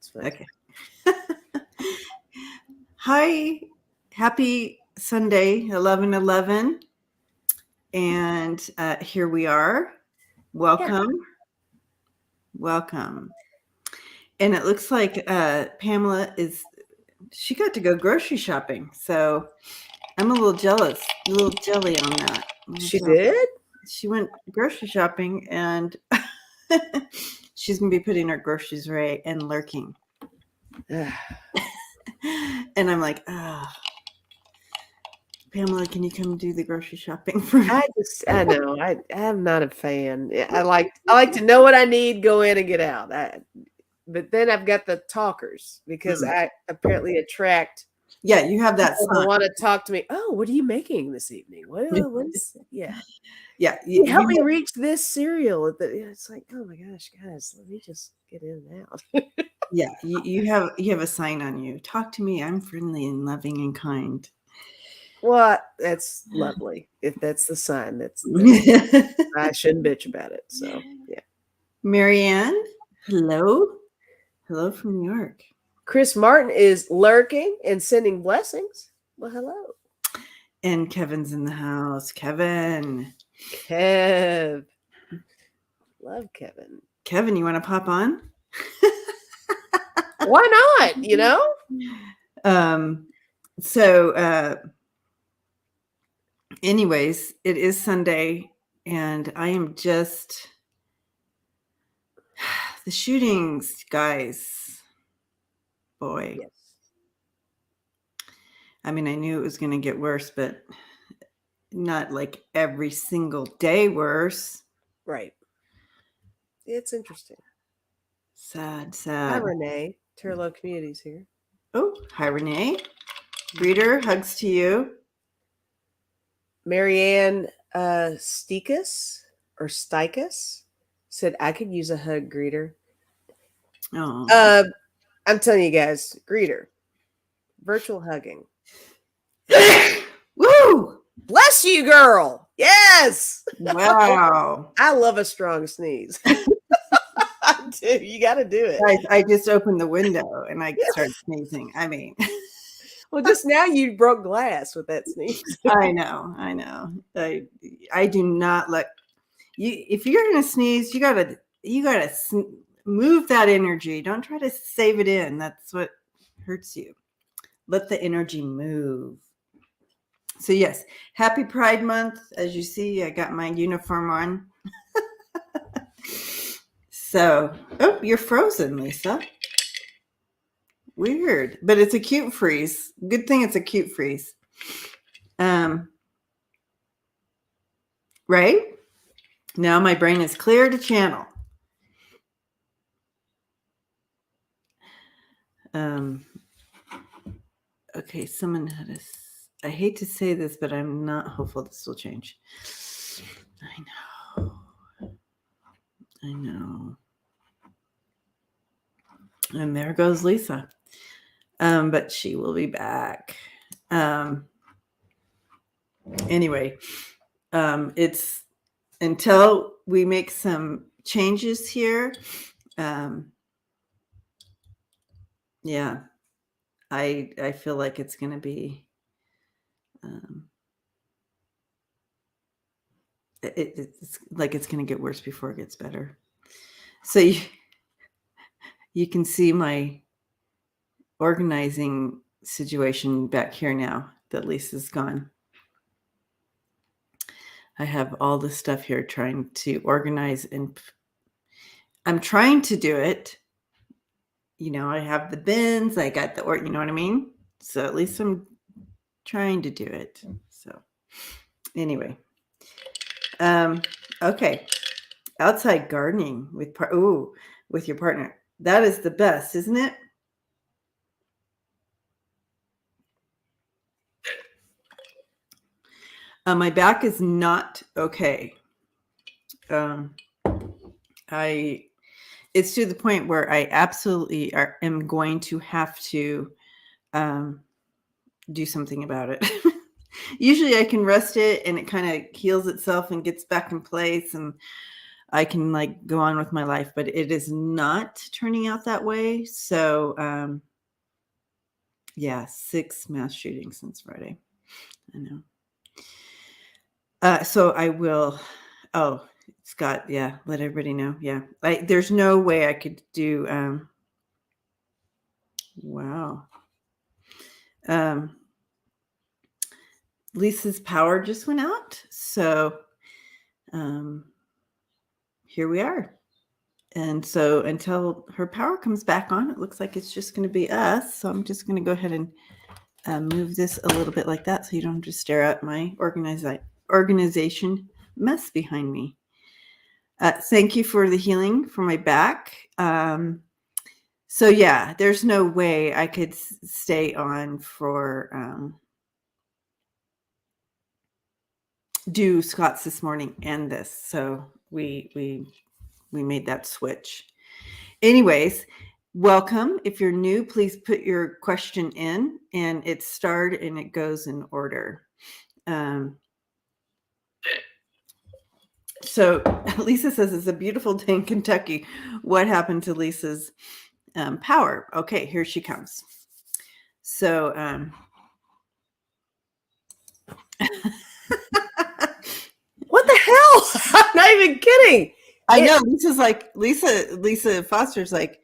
It's fine. Okay. Hi, happy Sunday, 11/11. And here we are. Welcome. Yeah. Welcome. And it looks like Pamela she got to go grocery shopping. So I'm a little jealous, a little jelly on that. She did? She went grocery shopping and she's going to be putting her groceries away and lurking. And I'm like, Pamela, can you come do the grocery shopping for me? I know. I'm not a fan. I like to know what I need, go in and get out. But then I've got the talkers because I apparently attract. Yeah, you have that sign. Want to talk to me. Oh, what are you making this evening? Yeah. Help me reach this cereal. It's like, oh my gosh, guys, let me just get in and out. Yeah, you have a sign on you. Talk to me. I'm friendly and loving and kind. Well, that's lovely. If that's the sign, that's I shouldn't bitch about it. So yeah. Marianne, hello. Hello from New York. Chris Martin is lurking and sending blessings. Well, hello. And Kevin's in the house. Kev. Love Kevin. Kevin, you want to pop on? Why not? You know? Anyways, it is Sunday and I am just the shootings, guys. Boy. Yes. I mean, I knew it was going to get worse, but not like every single day worse. Right. It's interesting. Sad. Hi, Renee. Turlo Communities here. Oh, hi, Renee. Greeter, hugs to you. Marianne Stikas said, I could use a hug, Greeter. Oh. I'm telling you guys, Greeter. Virtual hugging. Woo! Bless you, girl. Yes. Wow. I love a strong sneeze. I do. You got to do it. I just opened the window and I started sneezing. I mean, well, just now you broke glass with that sneeze. I know. I do not let you. If you're gonna sneeze, you gotta move that energy. Don't try to save it in. That's what hurts you. Let the energy move. So yes, happy Pride Month. As you see, I got my uniform on. So, you're frozen, Lisa. Weird, but it's a cute freeze. Good thing it's a cute freeze. Right? Now my brain is clear to channel. Okay, someone had a... I hate to say this, but I'm not hopeful this will change. I know. And there goes Lisa. But she will be back. Anyway, it's until we make some changes here. Yeah, I feel like it's going to be it's like it's going to get worse before it gets better. So you can see my organizing situation back here now that Lisa's gone. I have all this stuff here trying to organize, and I'm trying to do it. You know, I have the bins, I got you know what I mean? So at least I'm trying to do it. So anyway, okay. Outside gardening with your partner. That is the best, isn't it? My back is not okay. It's to the point where I absolutely am going to have to do something about it. Usually I can rest it and it kind of heals itself and gets back in place. And I can like go on with my life, but it is not turning out that way. So, yeah, 6 mass shootings since Friday. I know. So I will. Oh, Scott. Yeah, let everybody know. Yeah, there's no way I could do. Wow. Lisa's power just went out, so here we are. And so until her power comes back on, it looks like it's just going to be us. So I'm just going to go ahead and move this a little bit like that, so you don't just stare at my organization mess behind me. Thank you for the healing for my back. So yeah, there's no way I could stay on for do Scott's this morning and this. So we made that switch. Anyways, welcome. If you're new, please put your question in, and it's starred and it goes in order. So Lisa says it's a beautiful day in Kentucky. What happened to Lisa's power? Okay, here she comes. So what the hell? I'm not even kidding. I know. Lisa's like Lisa Foster's like,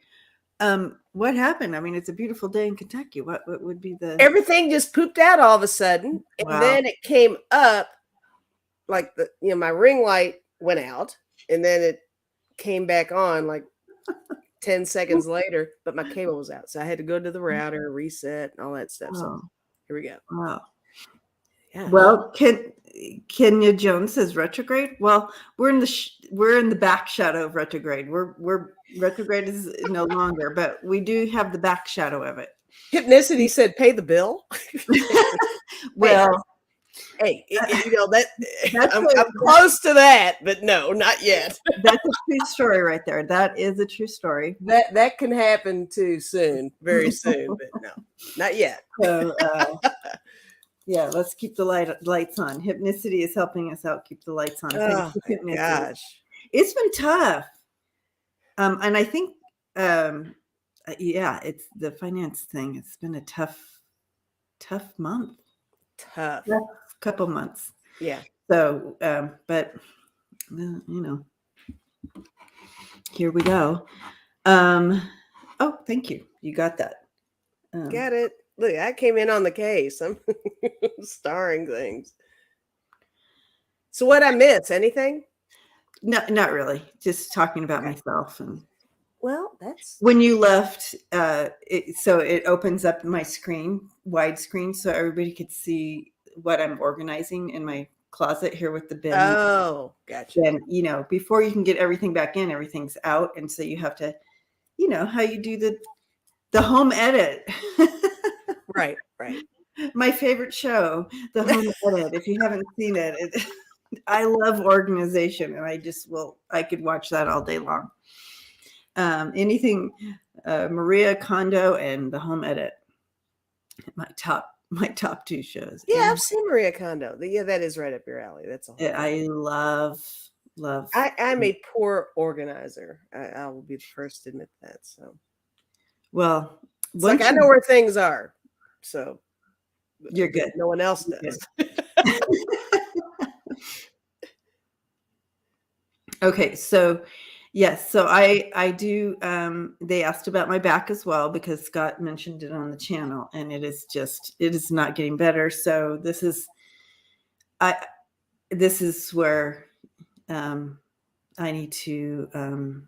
what happened? I mean, it's a beautiful day in Kentucky. What would be the everything just pooped out all of a sudden, and Wow. then it came up like my ring light went out, and then it came back on like 10 seconds later, but my cable was out, so I had to go to the router, reset, and all that stuff. So here we go. Wow. Yeah. Well, Kenya Jones says retrograde. Well, we're in the back shadow of retrograde. We're retrograde is no longer, but we do have the back shadow of it. Hypnicity said, "Pay the bill." Well, hey, I'm close to that, but no, not yet. That's a true story right there. That is a true story. That can happen too soon, very soon, but no, not yet. So, yeah, let's keep the lights on. Hypnicity is helping us out. Keep the lights on. Oh my gosh, it's been tough. And I think, yeah, it's the finance thing. It's been a tough month. Tough couple months. Yeah. So, but here we go. Oh, thank you. You got that. Got it. Look, I came in on the case. I'm starring things. So what I miss? Anything? No, not really. Just talking about myself. And well, that's when you left. So it opens up my screen, widescreen, so everybody could see what I'm organizing in my closet here with the bin. Oh, gotcha. And before you can get everything back in, everything's out, and so you have to, how you do the home edit. Right. My favorite show, the home edit. If you haven't seen it, I love organization, and I could watch that all day long. Anything Maria Kondo and the home edit, my top 2 shows. Yeah, I've seen Maria Kondo. Yeah, that is right up your alley. That's all. I love. I'm a poor organizer. I will be the first to admit that. So, well, it's like I know where things are. So you're good. No one else does. Okay, so yes, so I do. They asked about my back as well, because Scott mentioned it on the channel, and it is not getting better. So this is where I need to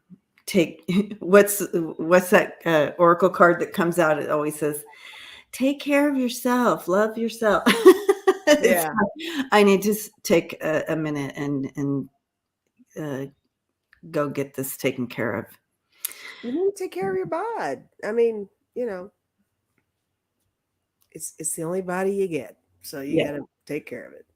take what's that oracle card that comes out? It always says, take care of yourself, love yourself. Yeah. I need to take a minute and go get this taken care of. You need to take care of your bod. I mean, it's the only body you get, so you got to take care of it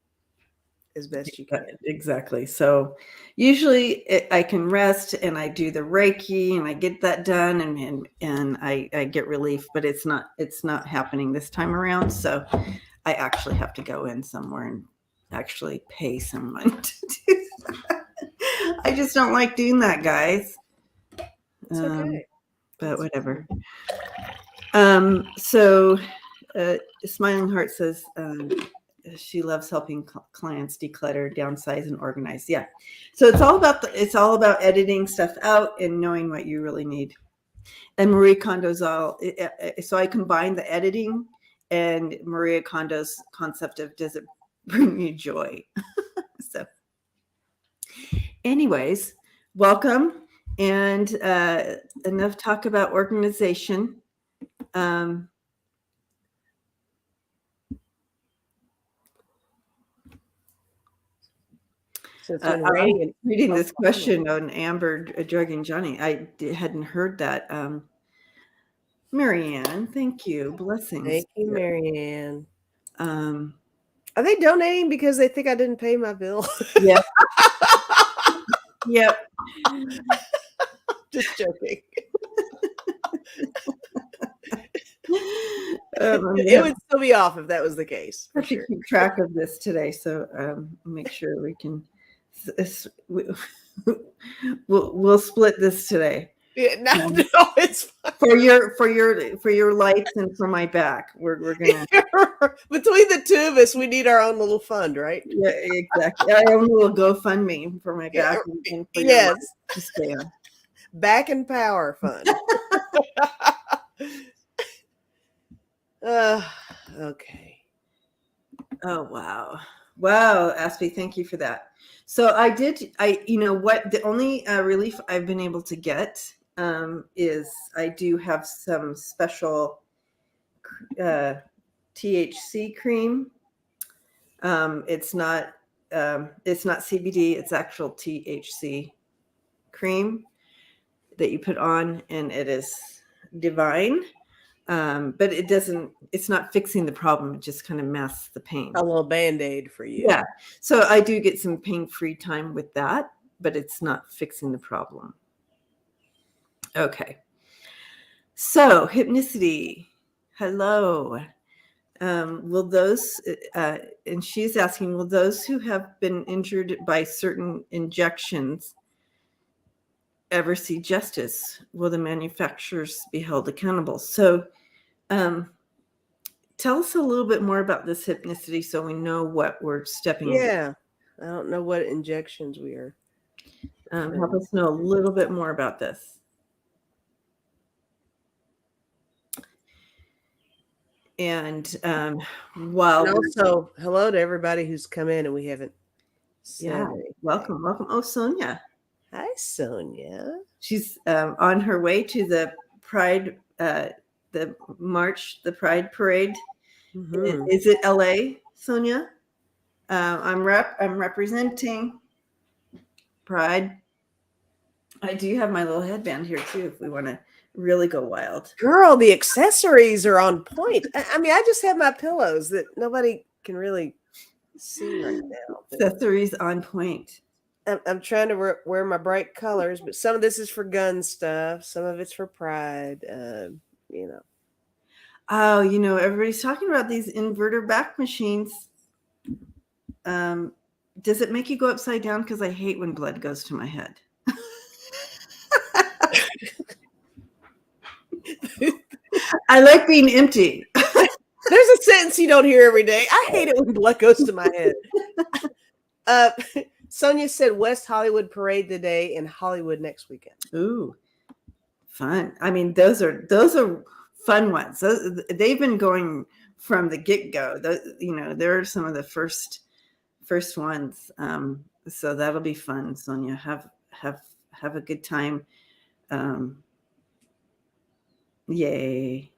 as best you can. Exactly. So usually I can rest, and I do the Reiki, and I get that done, and I get relief, but it's not happening this time around. So I actually have to go in somewhere and actually pay someone to do that. I just don't like doing that, guys. It's okay. But whatever. So Smiling Heart says she loves helping clients declutter, downsize, and organize. Yeah. So it's all about editing stuff out and knowing what you really need. And Marie Kondo's so I combine the editing and Maria Kondo's concept of does it bring you joy? So anyways, welcome. And enough talk about organization. I'm reading this question on Amber drugging Johnny. I hadn't heard that. Marianne, thank you. Blessings. Thank you, Marianne. Are they donating because they think I didn't pay my bill? Yeah. Yep. Just joking. It would still be off if that was the case. I have to keep track of this today, so make sure we can. We'll split this today. Yeah, no, it's fine. for your lights and for my back. We're gonna between the two of us, we need our own little fund, right? Yeah, exactly. Our own little GoFundMe for my back and for your lights to stay on. Back and Power Fund. Okay. Oh wow, Aspie, thank you for that. So the only relief I've been able to get is I do have some special THC cream. It's not CBD, it's actual THC cream that you put on, and it is divine. But it's not fixing the problem. It just kind of masks the pain. A little Band-Aid for you. Yeah. So I do get some pain-free time with that, but it's not fixing the problem. Okay. So hypnicity. Hello. Will those, and she's asking, will those who have been injured by certain injections ever see justice? Will the manufacturers be held accountable? So tell us a little bit more about this hypnicity so we know what we're stepping into. Yeah. I don't know what injections we are. Help us know a little bit more about this. And also, hello to everybody who's come in and we haven't said anything. Welcome. Oh, Sonja. Hi, Sonja. She's on her way to the Pride, the Pride Parade. Mm-hmm. Is it LA, Sonja? I'm representing Pride. I do have my little headband here too, if we want to really go wild. Girl, the accessories are on point. I mean, I just have my pillows that nobody can really see right now. Accessories on point. I'm trying to wear my bright colors, but some of this is for gun stuff. Some of it's for pride. Oh, everybody's talking about these inverter back machines. Does it make you go upside down? Because I hate when blood goes to my head. I like being empty. There's a sentence you don't hear every day. I hate it when blood goes to my head. Sonja said West Hollywood Parade today and Hollywood next weekend. Ooh, fun. I mean, those are fun ones. They've been going from the get-go. They're some of the first ones. So that'll be fun, Sonja. Have a good time. Yay.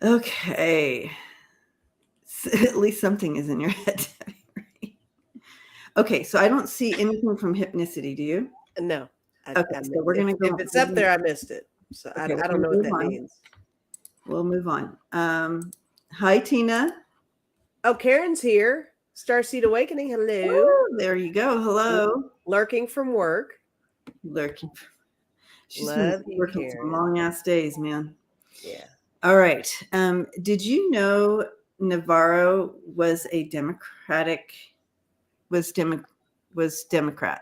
Okay. So at least something is in your head. Okay, so I don't see anything from hypnicity. Do you? No. Okay, so we're going to go. If it's up there, I missed it. So okay, I don't know what that means. We'll move on. Hi, Tina. Oh, Karen's here. Starseed Awakening. Hello. Oh, there you go. Hello. Lurking from work. She's been working some long-ass days, man. Yeah. All right. Did you know Navarro was was Democrat,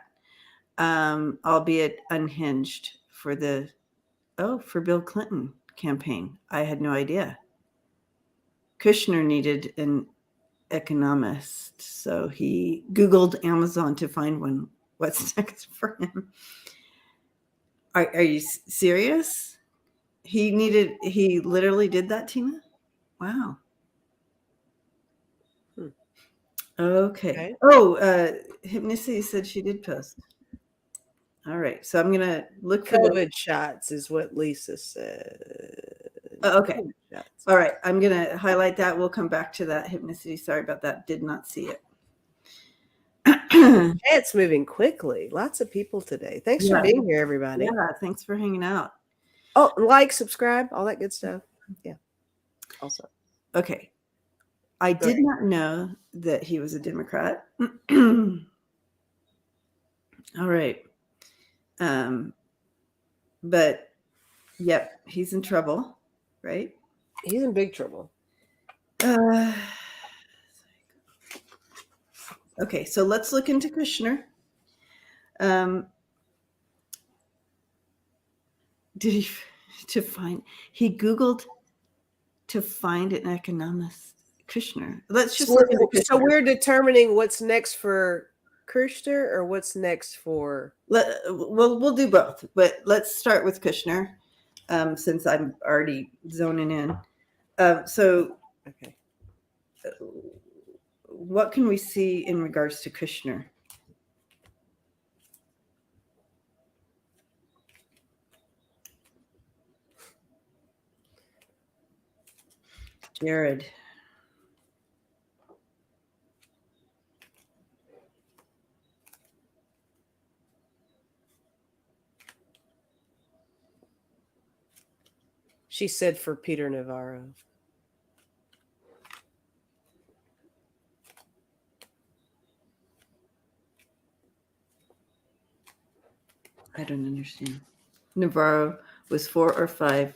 albeit unhinged for Bill Clinton campaign. I had no idea. Kushner needed an economist, so he Googled Amazon to find one. What's next for him? Are you serious? He literally did that, Tina? Wow. Okay. Oh, Hypnicity said she did post. All right. So I'm going to look for COVID shots is what Lisa said. Okay. All right. I'm going to highlight that. We'll come back to that. Hypnicity. Sorry about that. Did not see it. It's moving quickly. Lots of people today. Thanks for being here, everybody. Yeah. Thanks for hanging out. Oh, like, subscribe, all that good stuff. Yeah. Also. Okay. I did not know that he was a Democrat. All right. But yep, he's in trouble, right? He's in big trouble. Okay, so let's look into Kushner. He Googled to find an economist. Kushner. Let's just look into Kushner. So we're determining what's next for Kushner or what's next for. We'll do both, but let's start with Kushner, since I'm already zoning in. Okay. What can we see in regards to Kushner? Jared. She said for Peter Navarro. I don't understand. Navarro was 4 or 5.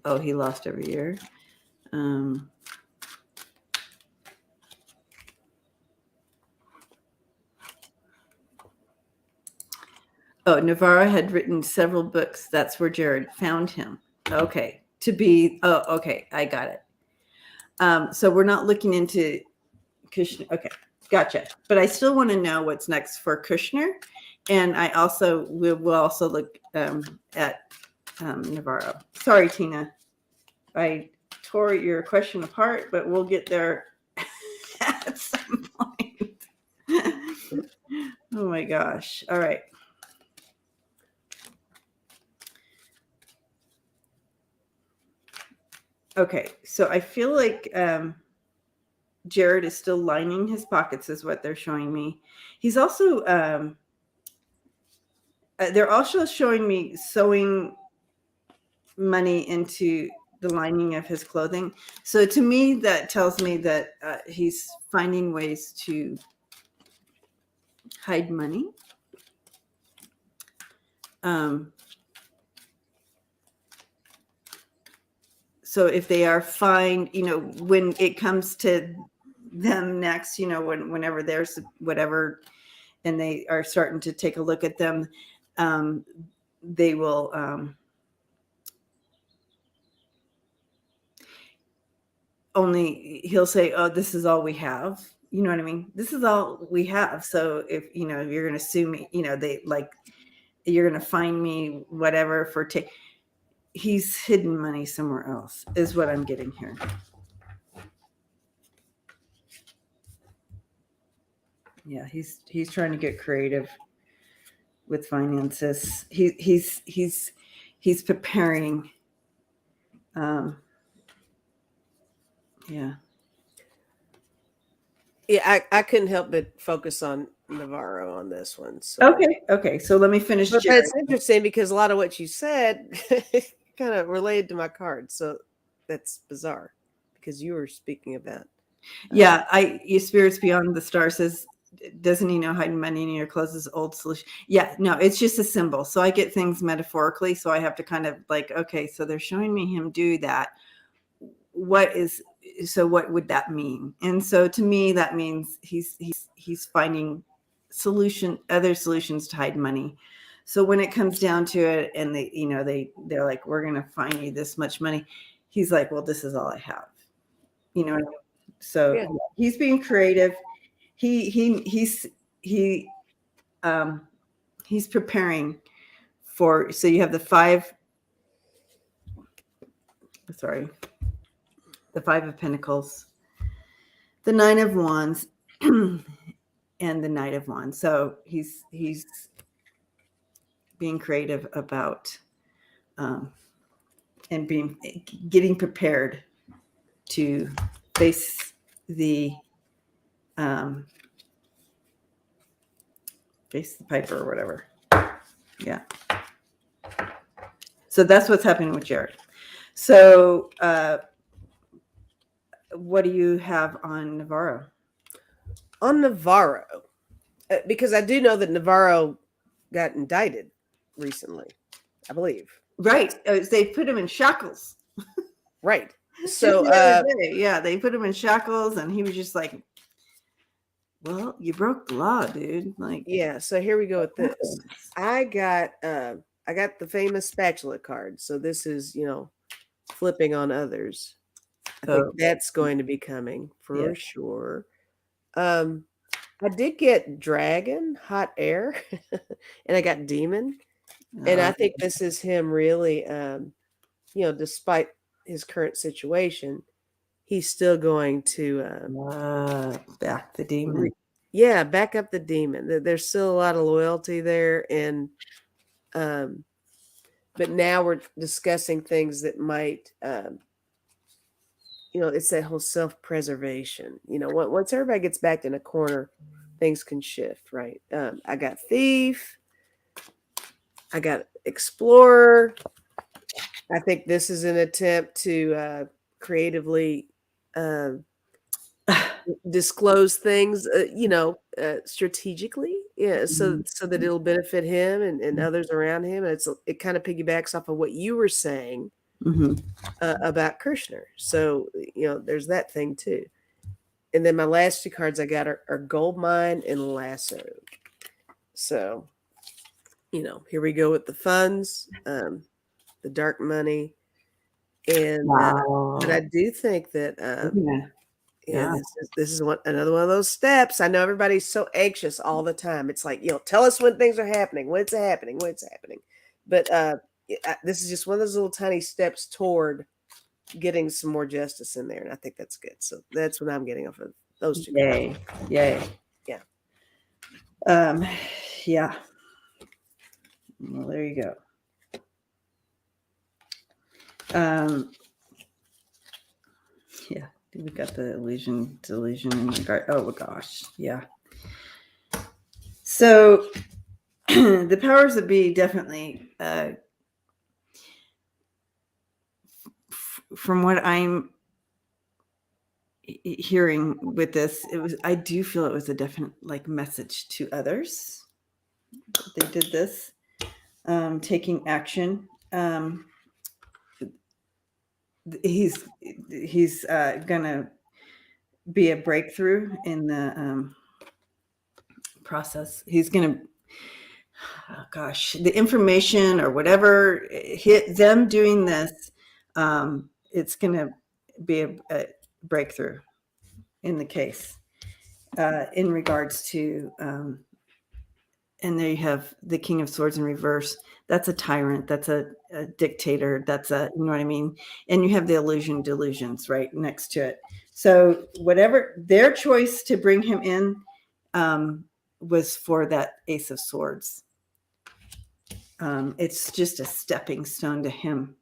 Oh, he lost every year. Navarro had written several books. That's where Jared found him. Okay. Okay. I got it. So we're not looking into Kushner. Okay. Gotcha. But I still want to know what's next for Kushner. And I also will also look at Navarro. Sorry, Tina. I tore your question apart, but we'll get there at some point. Oh my gosh. All right. Okay. So I feel like Jared is still lining his pockets is what they're showing me. He's also, they're also showing me sewing money into the lining of his clothing. So to me, that tells me that he's finding ways to hide money. So if they are fined, when it comes to them next, whenever there's whatever, and they are starting to take a look at them, they will he'll say, oh, this is all we have. You know what I mean? This is all we have. So if, you're going to sue me, you're going to fine me, whatever for he's hidden money somewhere else is what I'm getting here. Yeah, he's trying to get creative with finances. He's preparing. Yeah. Yeah, I couldn't help but focus on Navarro on this one. So. Okay. So let me finish. But that's interesting because a lot of what you said kind of related to my card. So that's bizarre because you were speaking about. Yeah, your spirits beyond the stars says, doesn't he know hiding money in your clothes is old solution? Yeah, no, it's just a symbol. So I get things metaphorically. So I have to kind of okay, so they're showing me him do that. What would that mean? And so to me, that means he's he's finding other solutions to hide money. So when it comes down to it, and they're like, we're going to fine you this much money, he's like, well, this is all I have. You know what I mean? So he's being creative. He's preparing for. So you have the Five of Pentacles, the Nine of Wands, and the Knight of Wands. So he's being creative about and getting prepared to face the piper or whatever. Yeah. So that's what's happening with Jared. So what do you have on Navarro? On Navarro, because I do know that Navarro got indicted recently, I believe. Right. They put him in shackles. Right. So they put him in shackles, and he was just like, well, you broke the law, dude. Like, yeah. So here we go with this. I got the famous spatula card. So this is, flipping on others. I think that's going to be coming for sure. I did get dragon, hot air, and I got demon. And I think this is him really, despite his current situation, he's still going to back the demon. Back up the demon. There's still a lot of loyalty there. And, but now we're discussing things that might, it's that whole self-preservation. Once everybody gets backed in a corner, things can shift, right? I got thief. I got explorer. I think this is an attempt to creatively disclose things, strategically, so that it'll benefit him and others around him. And it kind of piggybacks off of what you were saying about Kirshner. So there's that thing too. And then my last two cards I got are Gold Mine and Lasso. So here we go with the funds, the dark money, and but I do think that this is another one of those steps. I know everybody's so anxious all the time. It's like, tell us when things are happening, when it's happening. But this is just one of those little tiny steps toward getting some more justice in there, and I think that's good. So that's what I'm getting off of those two. Yay! Yeah. Yeah. Well, there you go. Yeah, we got the illusion, delusion in regard. Oh gosh, yeah. So the powers that be definitely, from what I'm hearing with this, I do feel it was a definite message to others. They did this, taking action. He's gonna be a breakthrough in the process. He's gonna, the information or whatever hit them doing this. It's gonna be a breakthrough in the case in regards to. And there you have the King of Swords in reverse. That's a tyrant. That's a dictator. That's you know what I mean? And you have the illusion, delusions right next to it. So whatever their choice to bring him in was for that Ace of Swords. It's just a stepping stone to him.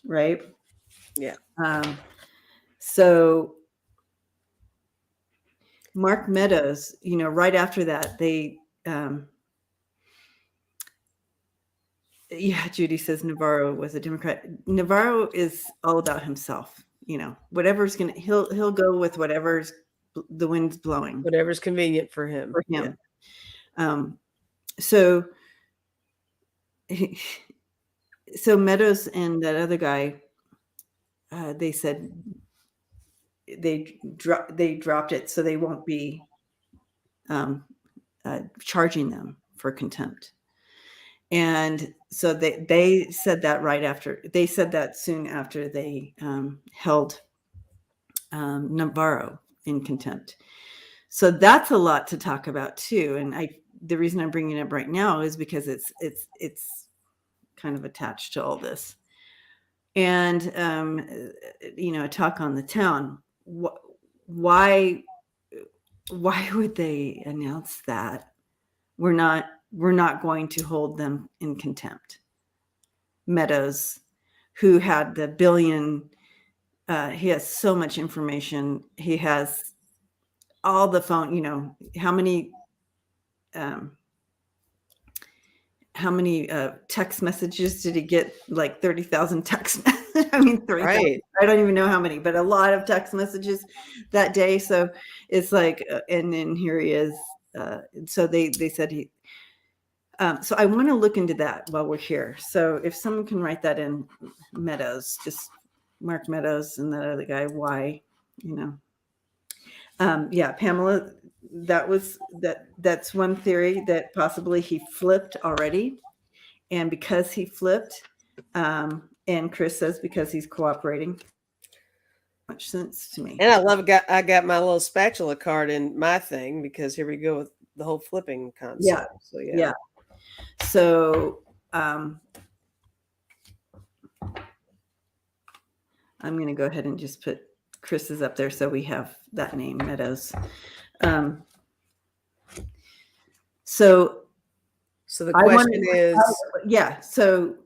Right? Yeah. So Mark Meadows, right after that, they, Judy says Navarro was a Democrat. Navarro is all about himself. Whatever's he'll go with whatever's the wind's blowing, whatever's convenient for him. Yeah. So Meadows and that other guy, they said they dropped it so they won't be charging them for contempt. And so they said that right after, they said that soon after they held Navarro in contempt. So that's a lot to talk about too. And the reason I'm bringing it up right now is because it's kind of attached to all this. And a talk on the town. Why would they announce that we're not going to hold them in contempt? Meadows, who had the billion, he has so much information. He has all the phone, how many text messages did he get? Like 30,000 text messages. I mean, 30,000. Right. I don't even know how many, but a lot of text messages that day. So it's like, and then here he is. So they said he, so I want to look into that while we're here. So if someone can write that in, Meadows, just Mark Meadows and that other guy, why, yeah, Pamela, that's one theory, that possibly he flipped already. And because he flipped, and Chris says because he's cooperating. Much sense to me. And I got my little spatula card in my thing, because here we go with the whole flipping concept. Yeah. So yeah. So I'm going to go ahead and just put Chris's up there so we have that name, Meadows. So the question is, yeah. So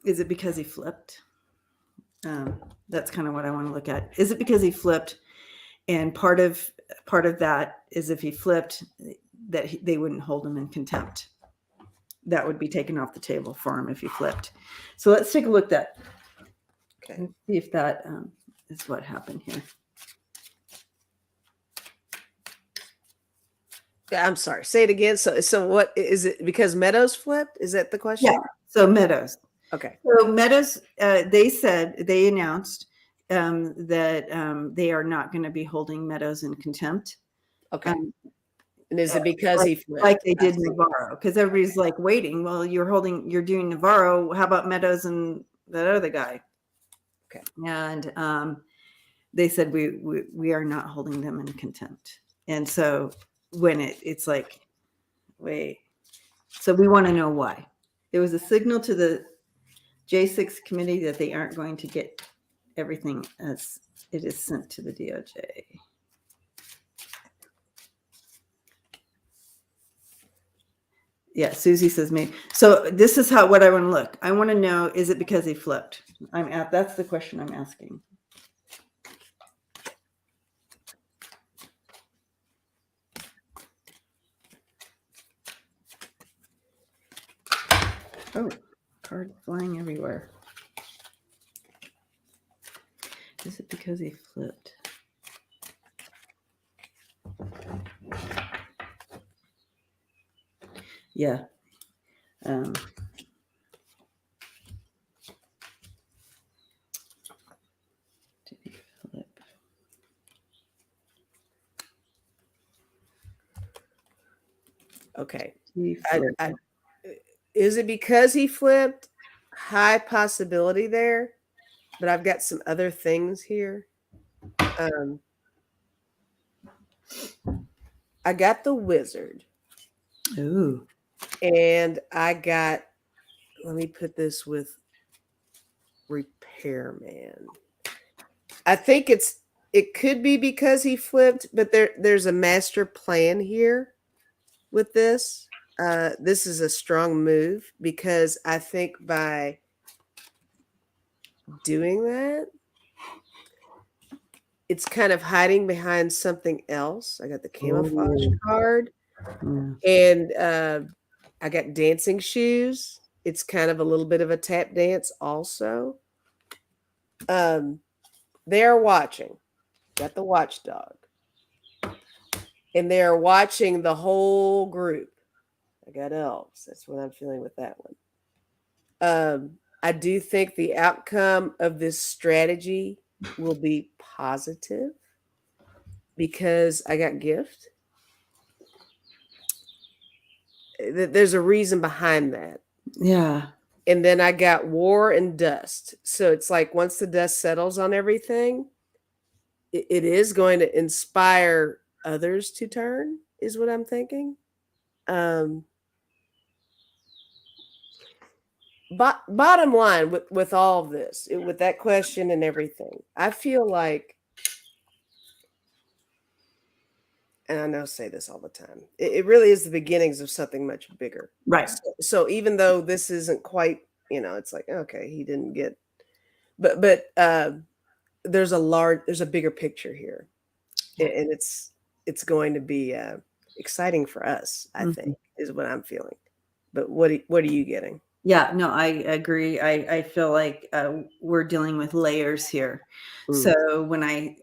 is it because he flipped? That's kind of what I want to look at. Is it because he flipped? And part of that is, if he flipped, that they wouldn't hold him in contempt. That would be taken off the table for him if he flipped. So let's take a look at that. Okay. Let's see if that is what happened here. I'm sorry. Say it again. So what is it? Because Meadows flipped? Is that the question? Yeah. So Meadows. Okay. So Meadows, they announced that they are not going to be holding Meadows in contempt. Okay. And is it because he flipped? Like they did Navarro? Because everybody's like waiting. Well, you're doing Navarro. How about Meadows and that other guy? Okay. And they said we are not holding them in contempt. And so when it's like, wait. So we want to know why. It was a signal to the J6 committee that they aren't going to get everything as it is sent to the DOJ. Yeah, Susie says me. So this is what I want to look. I want to know, is it because he flipped? That's the question I'm asking. Oh, cards flying everywhere. Is it because he flipped? Yeah. Did he flip? Okay. He is it because he flipped? High possibility there, but I've got some other things here. I got the wizard. Ooh. And I got, let me put this with repairman. I think it could be because he flipped, but there's a master plan here with this. This is a strong move, because I think by doing that, it's kind of hiding behind something else. I got the camouflage card, and I got dancing shoes. It's kind of a little bit of a tap dance also. They're watching. Got the watchdog. And they're watching the whole group. I got elves. That's what I'm feeling with that one. I do think the outcome of this strategy will be positive. because I got gift. There's a reason behind that. Yeah. And then I got war and dust. So it's like once the dust settles on everything, it is going to inspire others to turn, is what I'm thinking. But bottom line, with all of this, with that question and everything, I feel like, and I know I say this all the time, it really is the beginnings of something much bigger. Right. So even though this isn't quite, it's like, okay, he didn't get, but there's a bigger picture here, and it's going to be exciting for us, I think, is what I'm feeling. But what are you getting? Yeah, no, I agree. I feel like we're dealing with layers here. So when I'm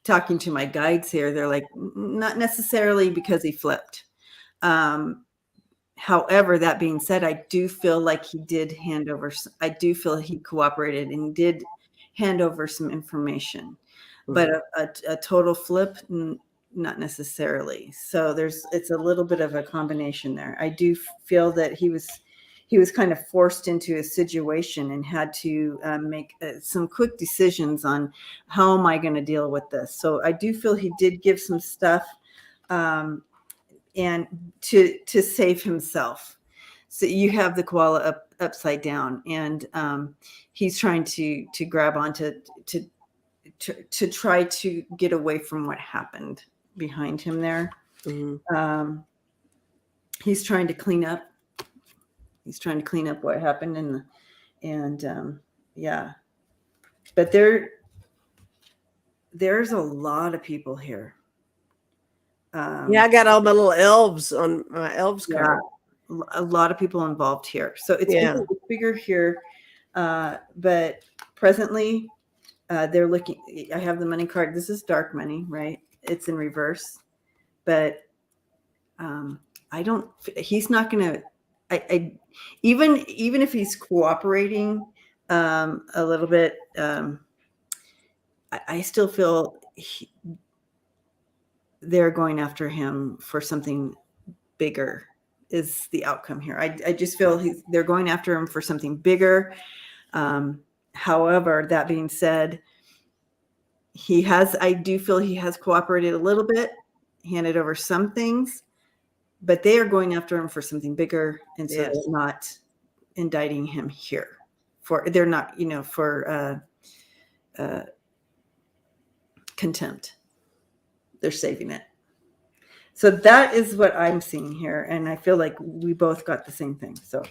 talking to my guides here, they're like, not necessarily because he flipped. However, that being said, I do feel like he did hand over. I do feel he cooperated and he did hand over some information, but a total flip, not necessarily. So it's a little bit of a combination there. I do feel that he was kind of forced into a situation and had to make some quick decisions on how am I going to deal with this. So I do feel he did give some stuff and to save himself. So you have the koala upside down, and he's trying to grab onto to try to get away from what happened behind him there. He's trying to clean up. He's trying to clean up what happened, and yeah. But there's a lot of people here. Yeah, I got all my little elves on my elves card. A lot of people involved here. So it's bigger here. But presently, they're looking. I have the money card. This is dark money, right? It's in reverse. But he's not going to, even if he's cooperating a little bit, I still feel they're going after him for something bigger is the outcome here. I just feel they're going after him for something bigger. However, that being said, I do feel he has cooperated a little bit, handed over some things, but they are going after him for something bigger. And so they're not indicting him here they're not, for contempt. They're saving it. So that is what I'm seeing here. And I feel like we both got the same thing. So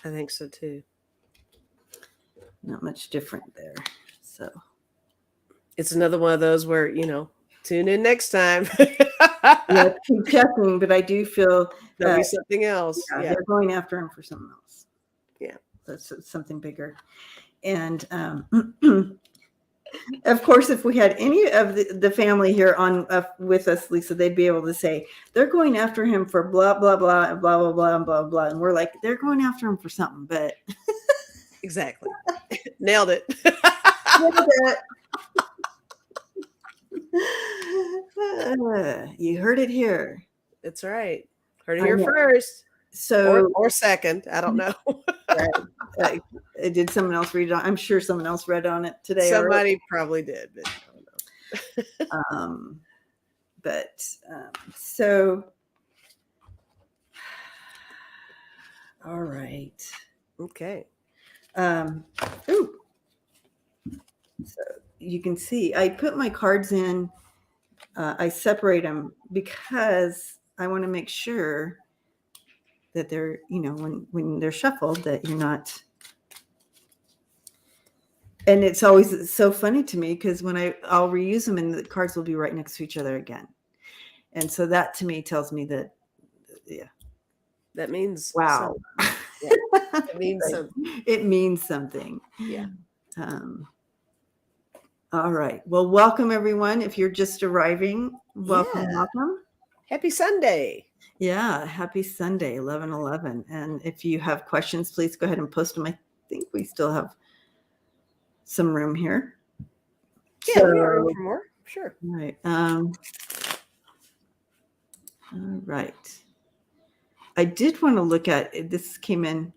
I think so too. Not much different there. So it's another one of those where, tune in next time. Yeah, keep checking, but I do feel there'll be something else. Yeah, they're going after him for something else. Yeah. That's something bigger. And of course, if we had any of the family here on with us, Lisa, they'd be able to say they're going after him for blah blah blah and blah blah blah and blah blah, and we're like, they're going after him for something. But exactly, nailed it. You heard it here. That's right. Heard it here first. So or second, I don't know. Did someone else read it on? I'm sure someone else read on it today. Somebody probably did, but I don't know. So all right. Okay. So you can see I put my cards in. I separate them because I want to make sure that they're, when they're shuffled, that you're not. And it's always so funny to me because when I'll reuse them and the cards will be right next to each other again. And so that to me tells me that, that means wow. It means something. It means something. Yeah. All right. Well, welcome everyone. If you're just arriving, welcome. Happy Sunday. Yeah. Happy Sunday, 11/11. And if you have questions, please go ahead and post them. I think we still have some room here. Yeah, we have room for more. Sure. Right. All right. I did want to look at this. Came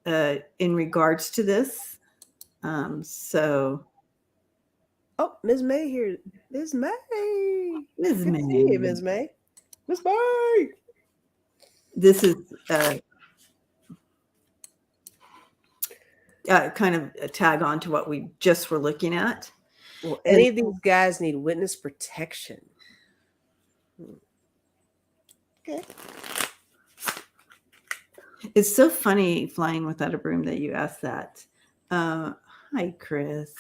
in regards to this. So, Oh, Ms. May here. Ms. May. Ms. Good to see you, May, Ms. May. Ms. May. this is kind of a tag on to what we just were looking at. Well, any of these guys need witness protection. Okay. It's so funny flying without a broom that you asked that. Hi, Chris.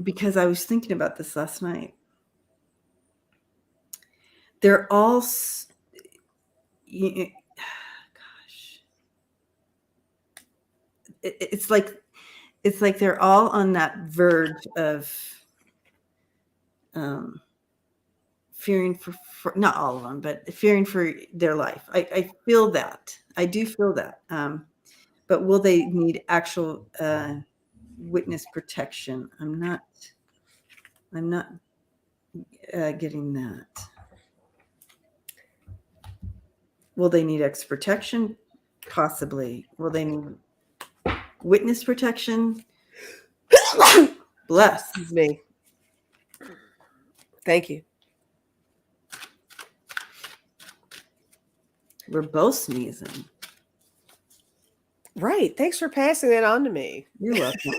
Because I was thinking about this last night. They're all, gosh, it's like they're all on that verge of fearing for not all of them, but fearing for their life. I feel that. I do feel that. But will they need actual witness protection? I'm not getting that. Will they need extra protection? Possibly. Will they need witness protection? Bless me. Thank you. We're both sneezing. Right. Thanks for passing that on to me. You're welcome.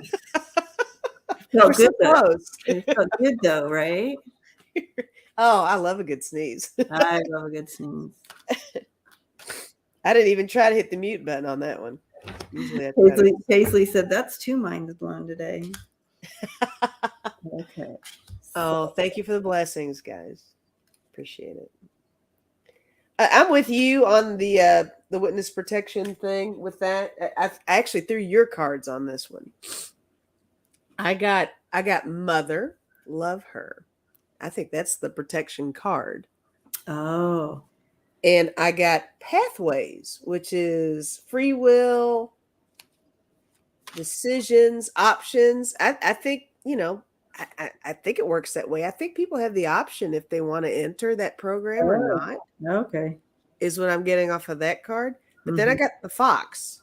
We're so close. It felt good though, right? Oh, I love a good sneeze. I love a good sneeze. I didn't even try to hit the mute button on that one. Usually Paisley said that's too mind blown today. Okay. Oh, thank you for the blessings, guys. Appreciate it. I'm with you on the witness protection thing with that. I actually threw your cards on this one. I got Mother, love her. I think that's the protection card. Oh. And I got Pathways, which is free will, decisions, options. I think, I think it works that way. I think people have the option if they want to enter that program or not. Okay. Is what I'm getting off of that card. But then I got the Fox,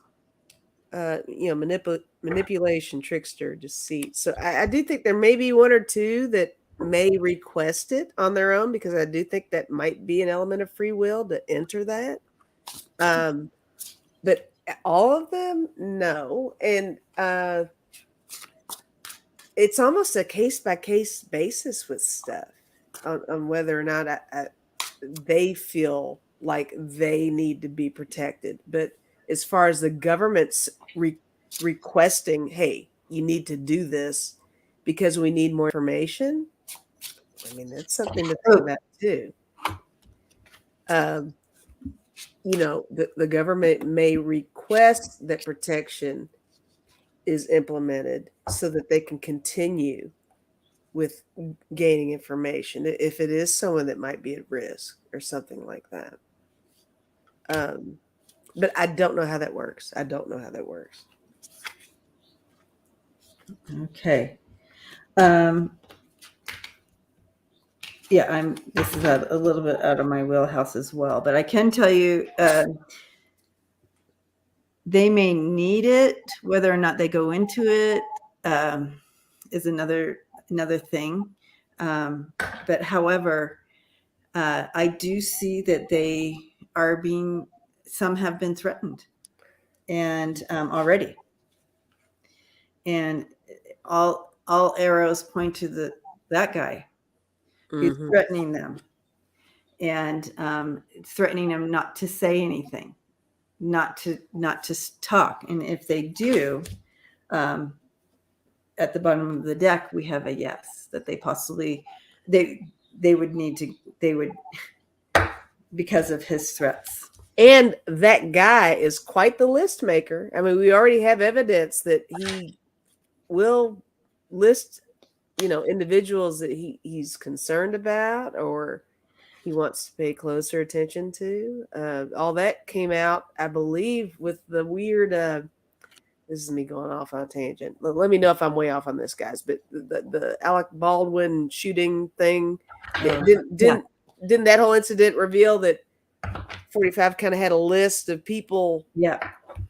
manipulation, trickster, deceit. So I do think there may be one or two that may request it on their own, because I do think that might be an element of free will to enter that. But all of them, no. And it's almost a case-by-case basis with stuff on whether or not they feel like they need to be protected. But as far as the government's requesting, hey, you need to do this because we need more information, I mean, that's something to think about too. The government may request that protection is implemented so that they can continue with gaining information if it is someone that might be at risk or something like that. But I don't know how that works. Okay. This is a little bit out of my wheelhouse as well, but I can tell you they may need it. Whether or not they go into it is another thing. But however, I do see that they are some have been threatened and already. And all arrows point to that guy who's threatening them, and threatening them not to say anything, not to talk. And if they do, at the bottom of the deck we have a yes, that they possibly they would because of his threats. And that guy is quite the list maker. I mean, we already have evidence that he will list, individuals that he's concerned about or he wants to pay closer attention to. All that came out, I believe, with the weird this is me going off on a tangent. Let me know if I'm way off on this, guys. But the Alec Baldwin shooting thing, didn't that whole incident reveal that 45 kind of had a list of people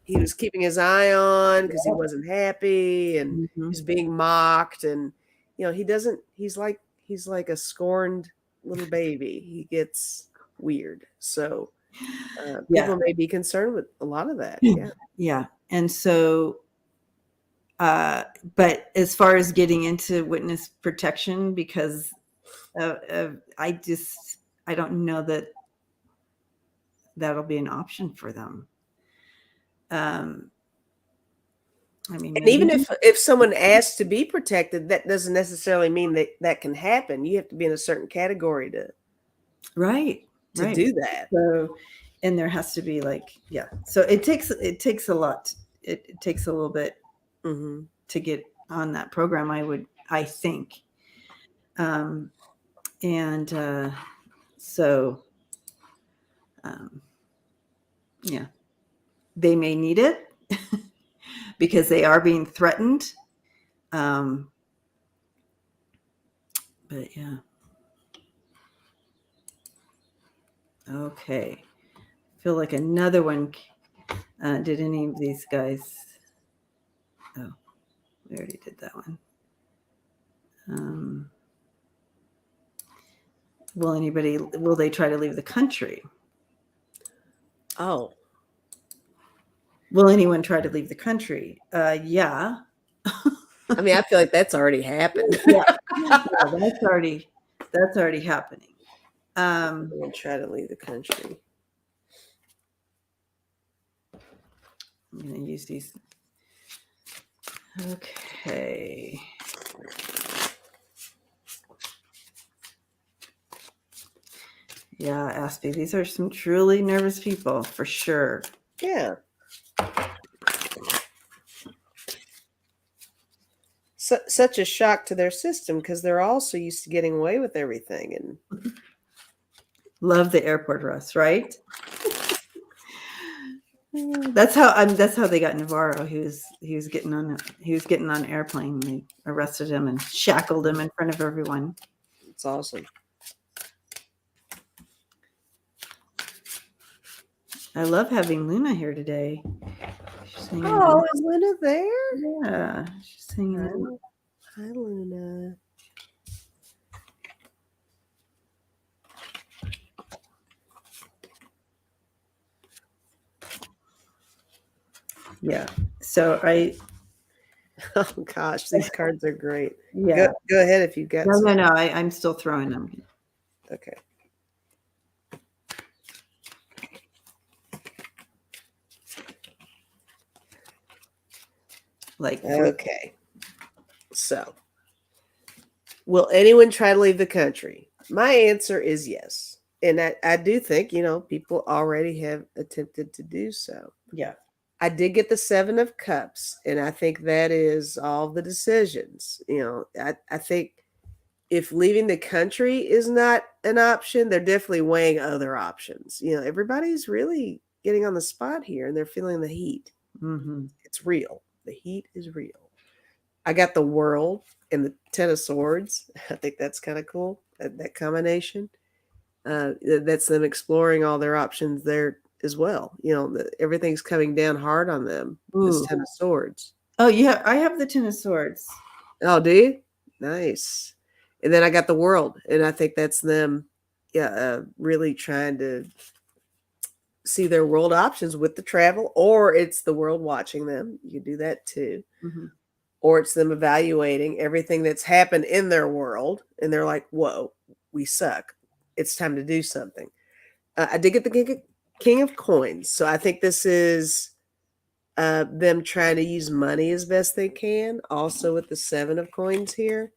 he was keeping his eye on because he wasn't happy and he's being mocked, and he's like a scorned little baby. He gets weird. So people may be concerned with a lot of that. Yeah. And so but as far as getting into witness protection, because I don't know that that'll be an option for them. I mean, and even if someone asks to be protected, that doesn't necessarily mean that can happen. You have to be in a certain category to do that. So, and there has to be so it takes a lot. It takes a little bit to get on that program, I think. They may need it because they are being threatened. But yeah. Okay. I feel like another one. Did any of these guys? Oh, we already did that one. Will they try to leave the country? Oh. Will anyone try to leave the country? Yeah. I mean, I feel like that's already happened. That's already happening. I'm going to try to leave the country. I'm going to use these. Okay. Yeah, Aspie, these are some truly nervous people for sure. Yeah. Such a shock to their system because they're also used to getting away with everything. And love the airport arrest, right? That's how they got Navarro. He was getting on an airplane. They arrested him and shackled him in front of everyone. It's awesome. I love having Luna here today. Is Luna there? Yeah, she's hanging out. Hi, Luna. Yeah. So oh gosh, these cards are great. Yeah. Go ahead if you've got. No. I'm still throwing them. Okay. Okay. So, will anyone try to leave the country? My answer is yes. And I do think, people already have attempted to do so. Yeah. I did get the 7 of Cups, and I think that is all the decisions. I think if leaving the country is not an option, they're definitely weighing other options. Everybody's really getting on the spot here, and they're feeling the heat. Mm-hmm. It's real. The heat is real. I got the World and the 10 of Swords. I think that's kind of cool, that combination. That's them exploring all their options there as well. Everything's coming down hard on them. This 10 of Swords. Oh, yeah. I have the 10 of Swords. Oh, do you? Nice. And then I got the World. And I think that's them really trying to see their world options with the travel, or it's the world watching them. You can do that too. Mm-hmm. Or it's them evaluating everything that's happened in their world. And they're like, whoa, we suck. It's time to do something. I did get the King of Coins. So I think this is them trying to use money as best they can. Also with the 7 of Coins here.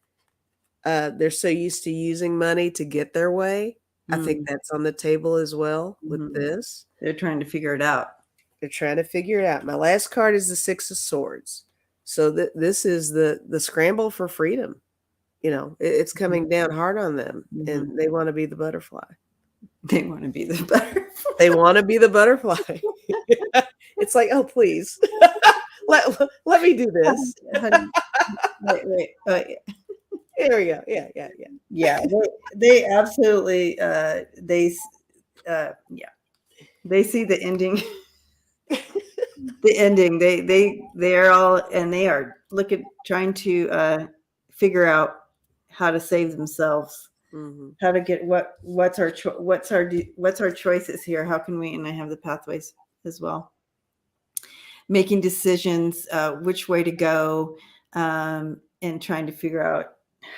They're so used to using money to get their way. I think that's on the table as well with this. They're trying to figure it out. They're trying to figure it out. My last card is the 6 of Swords. So this is the scramble for freedom. It's coming down hard on them, and they want to be the butterfly. They want to be the butterfly. They want to be the butterfly. It's like, oh, please. let me do this. Wait. Here we go. Yeah. Yeah, they absolutely they see the ending. The ending. They are all, and they are trying to figure out how to save themselves. Mm-hmm. How to get what's our choices here? How can we? And I have the pathways as well. Making decisions, which way to go, and trying to figure out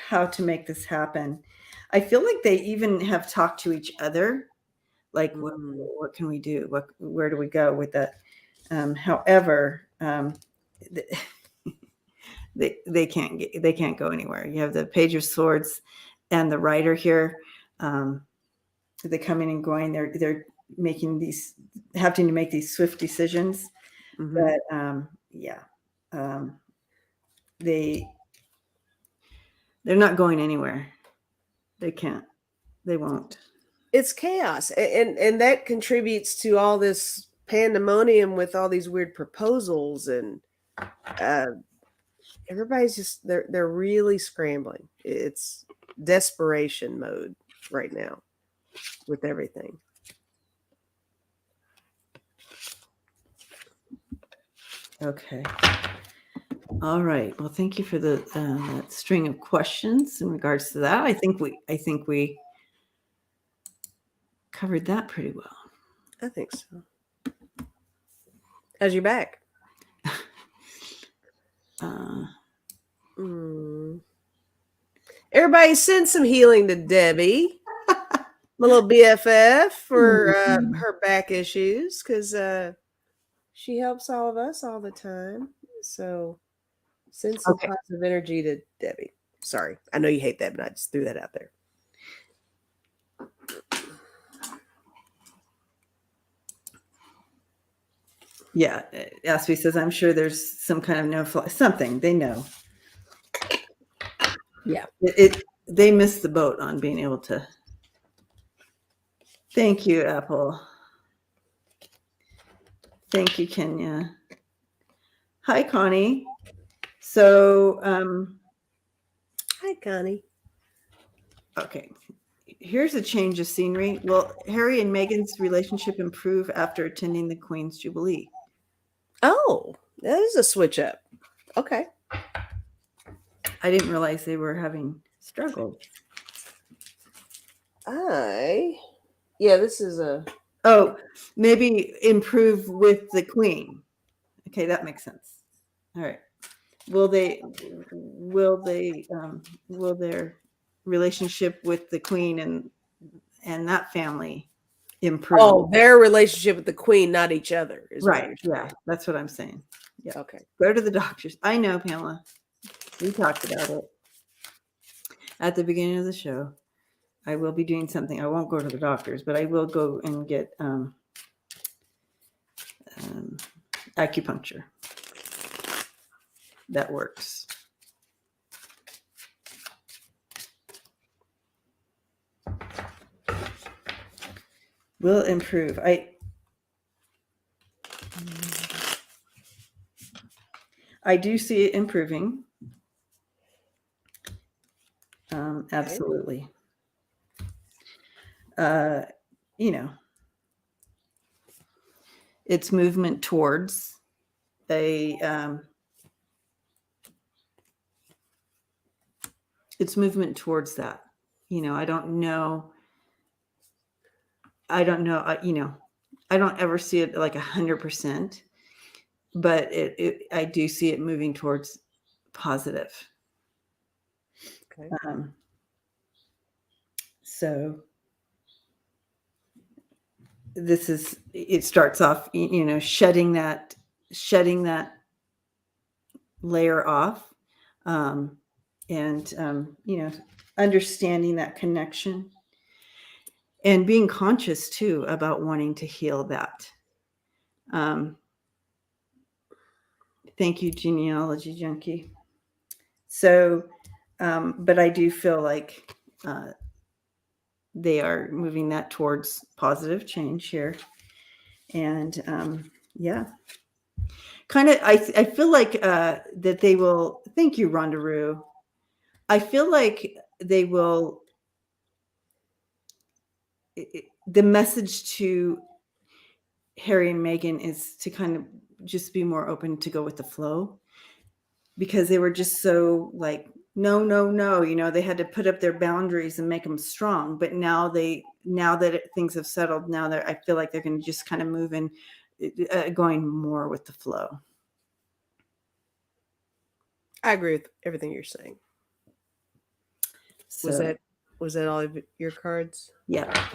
how to make this happen. I feel like they even have talked to each other, like what can we do? Where do we go with that? However, they can't go anywhere. You have the Page of Swords and the Rider here. They're coming and going. They're having to make these swift decisions. But they're not going anywhere. They can't. They won't. It's chaos, and that contributes to all this pandemonium with all these weird proposals, and everybody's just they're really scrambling. It's desperation mode right now with everything. Okay. All right. Well, thank you for that string of questions in regards to that. I think we covered that pretty well. I think so. How's your back? Everybody send some healing to Debbie, my little BFF, for her back issues, because she helps all of us all the time. So send some positive energy to Debbie. Sorry, I know you hate that, but I just threw that out there. Yeah, Aspie says, I'm sure there's some kind of no-fly, something they know. Yeah, they missed the boat on being able to. Thank you, Apple. Thank you, Kenya. Hi, Connie. So, hi, Connie. Okay, here's a change of scenery. Will Harry and Meghan's relationship improve after attending the Queen's Jubilee? Oh, that is a switch up. Okay. I didn't realize they were having struggles. This is a... Oh, maybe improve with the Queen. Okay, that makes sense. All right. Will their relationship with the Queen and that family improve? Oh, their relationship with the Queen, not each other. Right. Yeah, that's what I'm saying. Yeah. Okay. Go to the doctors. I know, Pamela. We talked about it at the beginning of the show. I will be doing something. I won't go to the doctors, but I will go and get acupuncture. That works. Will improve. I do see it improving. Absolutely. It's movement towards it's movement towards that. I don't know. I don't ever see it like 100%, but I do see it moving towards positive. Okay. So it starts off, shedding that layer off, and understanding that connection and being conscious too about wanting to heal that. Thank you, Genealogy Junkie. So, but I do feel like they are moving that towards positive change here. And kind of, I feel like that they will, thank you, Rondaroo. I feel like they will, the message to Harry and Meghan is to kind of just be more open to go with the flow, because they were just so like, no, no, no, you know, they had to put up their boundaries and make them strong. But now that things have settled, now I feel like they're going to just kind of move in, going more with the flow. I agree with everything you're saying. So, was that all of your cards? yeah.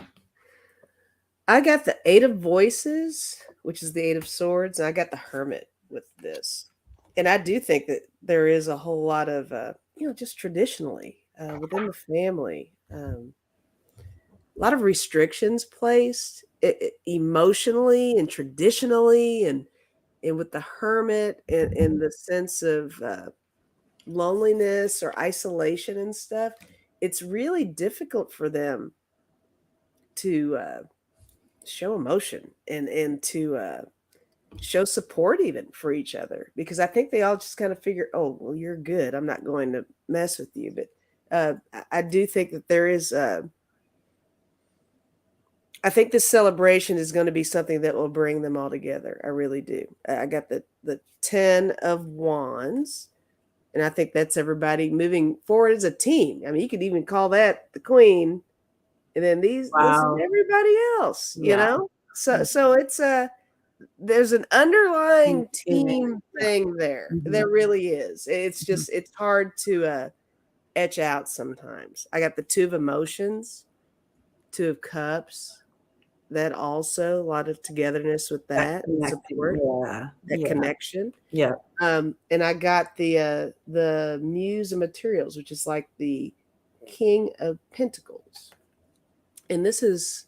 I got the Eight of Voices, which is the Eight of Swords, and I got the Hermit with this. And I do think that there is a whole lot of, just traditionally within the family, a lot of restrictions placed emotionally and traditionally, and with the Hermit, and the sense of loneliness or isolation and stuff. It's really difficult for them to show emotion and to show support even for each other, because I think they all just kind of figure, oh, well, you're good, I'm not going to mess with you. But I do think that there is I think this celebration is going to be something that will bring them all together. I really do. I got the 10 of Wands, and I think that's everybody moving forward as a team. I mean, you could even call that the Queen, and then this is everybody else, you know? So it's there's an underlying team thing there. There really is. It's just, it's hard to etch out sometimes. I got the Two of Emotions, Two of Cups. That also, a lot of togetherness with that support, that connection. Yeah. And I got the Muse of Materials, which is like the King of Pentacles. And this is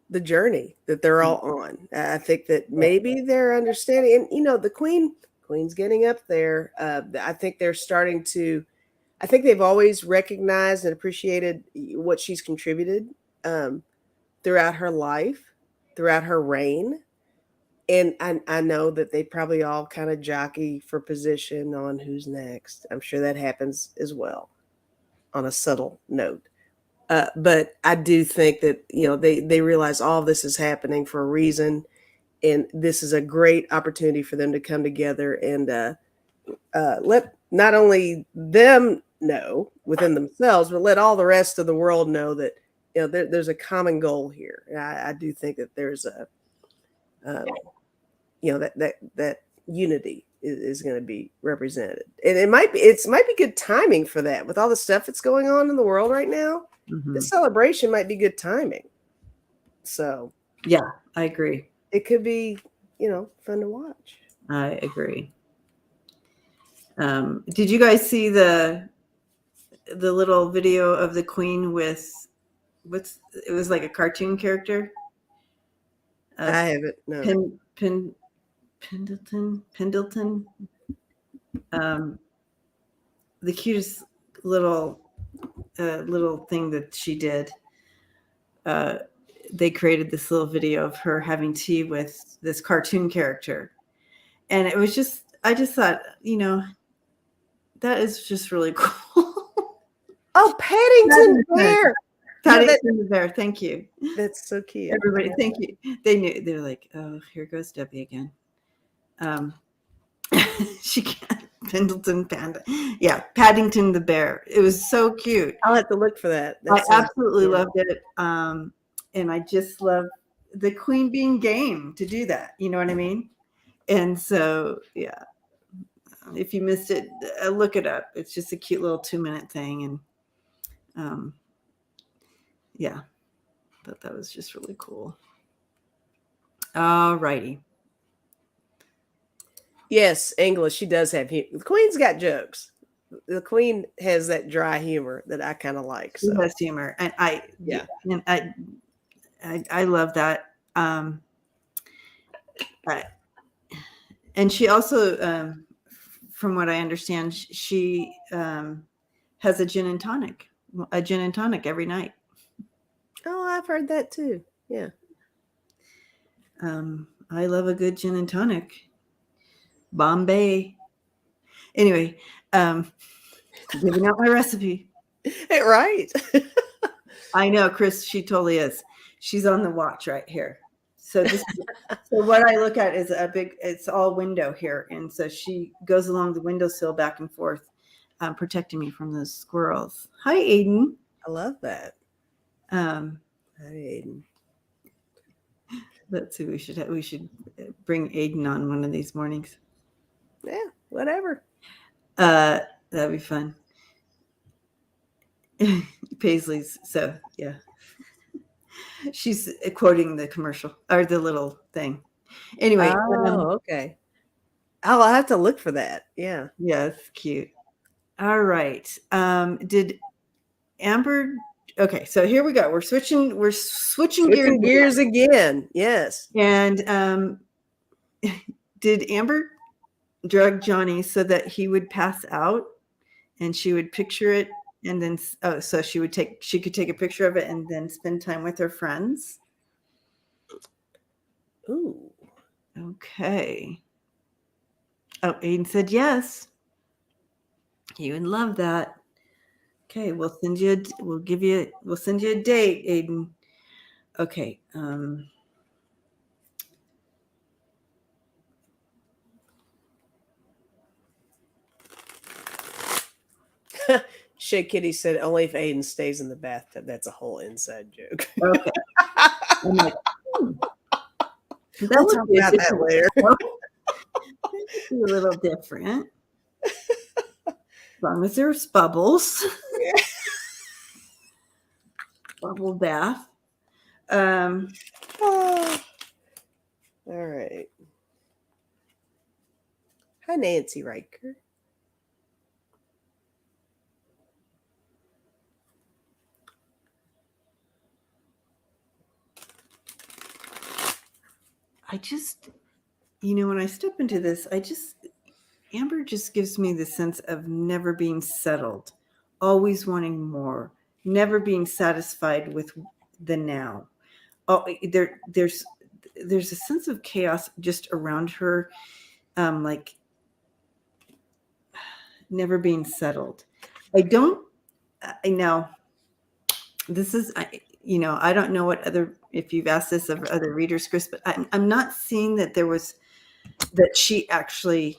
the journey that they're all on. I think that maybe they're understanding, and the Queen's getting up there. I think they're starting to. I think they've always recognized and appreciated what she's contributed throughout her life, throughout her reign. And I know that they probably all kind of jockey for position on who's next. I'm sure that happens as well on a subtle note. But I do think that, they realize all of this is happening for a reason. And this is a great opportunity for them to come together and let not only them know within themselves, but let all the rest of the world know that, there's a common goal here. And I do think that there's a, that unity is going to be represented. And it might be good timing for that with all the stuff that's going on in the world right now. This celebration might be good timing. So yeah, I agree. It could be, fun to watch. I agree. Did you guys see the little video of the Queen with it was like a cartoon character? I haven't. No. Pendleton. The cutest little thing that she did. They created this little video of her having tea with this cartoon character, and it was just, I just thought, that is just really cool. Oh, Paddington Bear. Paddington the Bear. Thank you. That's so cute. Everybody, thank you. They knew. They're like, oh, here goes Debbie again. She can't. Pendleton Panda. Yeah, Paddington the Bear. It was so cute. I'll have to look for that. I absolutely loved it. And I just love the Queen being game to do that. You know what I mean? And so, yeah, if you missed it, look it up. It's just a cute little 2-minute thing. And yeah, but that was just really cool. All righty. Yes, English. She does have humor. The Queen's got jokes. The Queen has that dry humor that I kind of like. So. She has humor, and I love that. And she also, from what I understand, she has a gin and tonic every night. Oh, I've heard that too. Yeah. I love a good gin and tonic. Bombay. Anyway, giving out my recipe. Right. I know, Chris, she totally is. She's on the watch right here. So what I look at is it's all window here. And so she goes along the windowsill back and forth, protecting me from those squirrels. Hi, Aiden. I love that. Hi, Aiden. Let's see, we should bring Aiden on one of these mornings. Yeah, whatever. That'd be fun. Paisleys. So yeah. She's quoting the commercial or the little thing. Anyway. Okay. I'll have to look for that. Yeah. Yeah, it's cute. All right. Did Amber? Okay, so here we go. We're switching gears again. Yes. And did Amber drug Johnny so that he would pass out, and she would picture it, and then so she could take a picture of it and then spend time with her friends? Ooh. Okay. Oh, Aiden said yes. He would love that. Okay, we'll send you a date, Aiden. Okay. Shay Kitty said only if Aiden stays in the bathtub. That's a whole inside joke. Okay. I'm like, we'll talk about that later. A little different. As long as there's bubbles. Yeah. Bubble bath. All right. Hi, Nancy Riker. I just, when I step into this, Amber just gives me the sense of never being settled, always wanting more, never being satisfied with the now. Oh, there's a sense of chaos just around her, like never being settled. I know this is, I don't know if you've asked this of other readers, Chris, but I'm not seeing that she actually,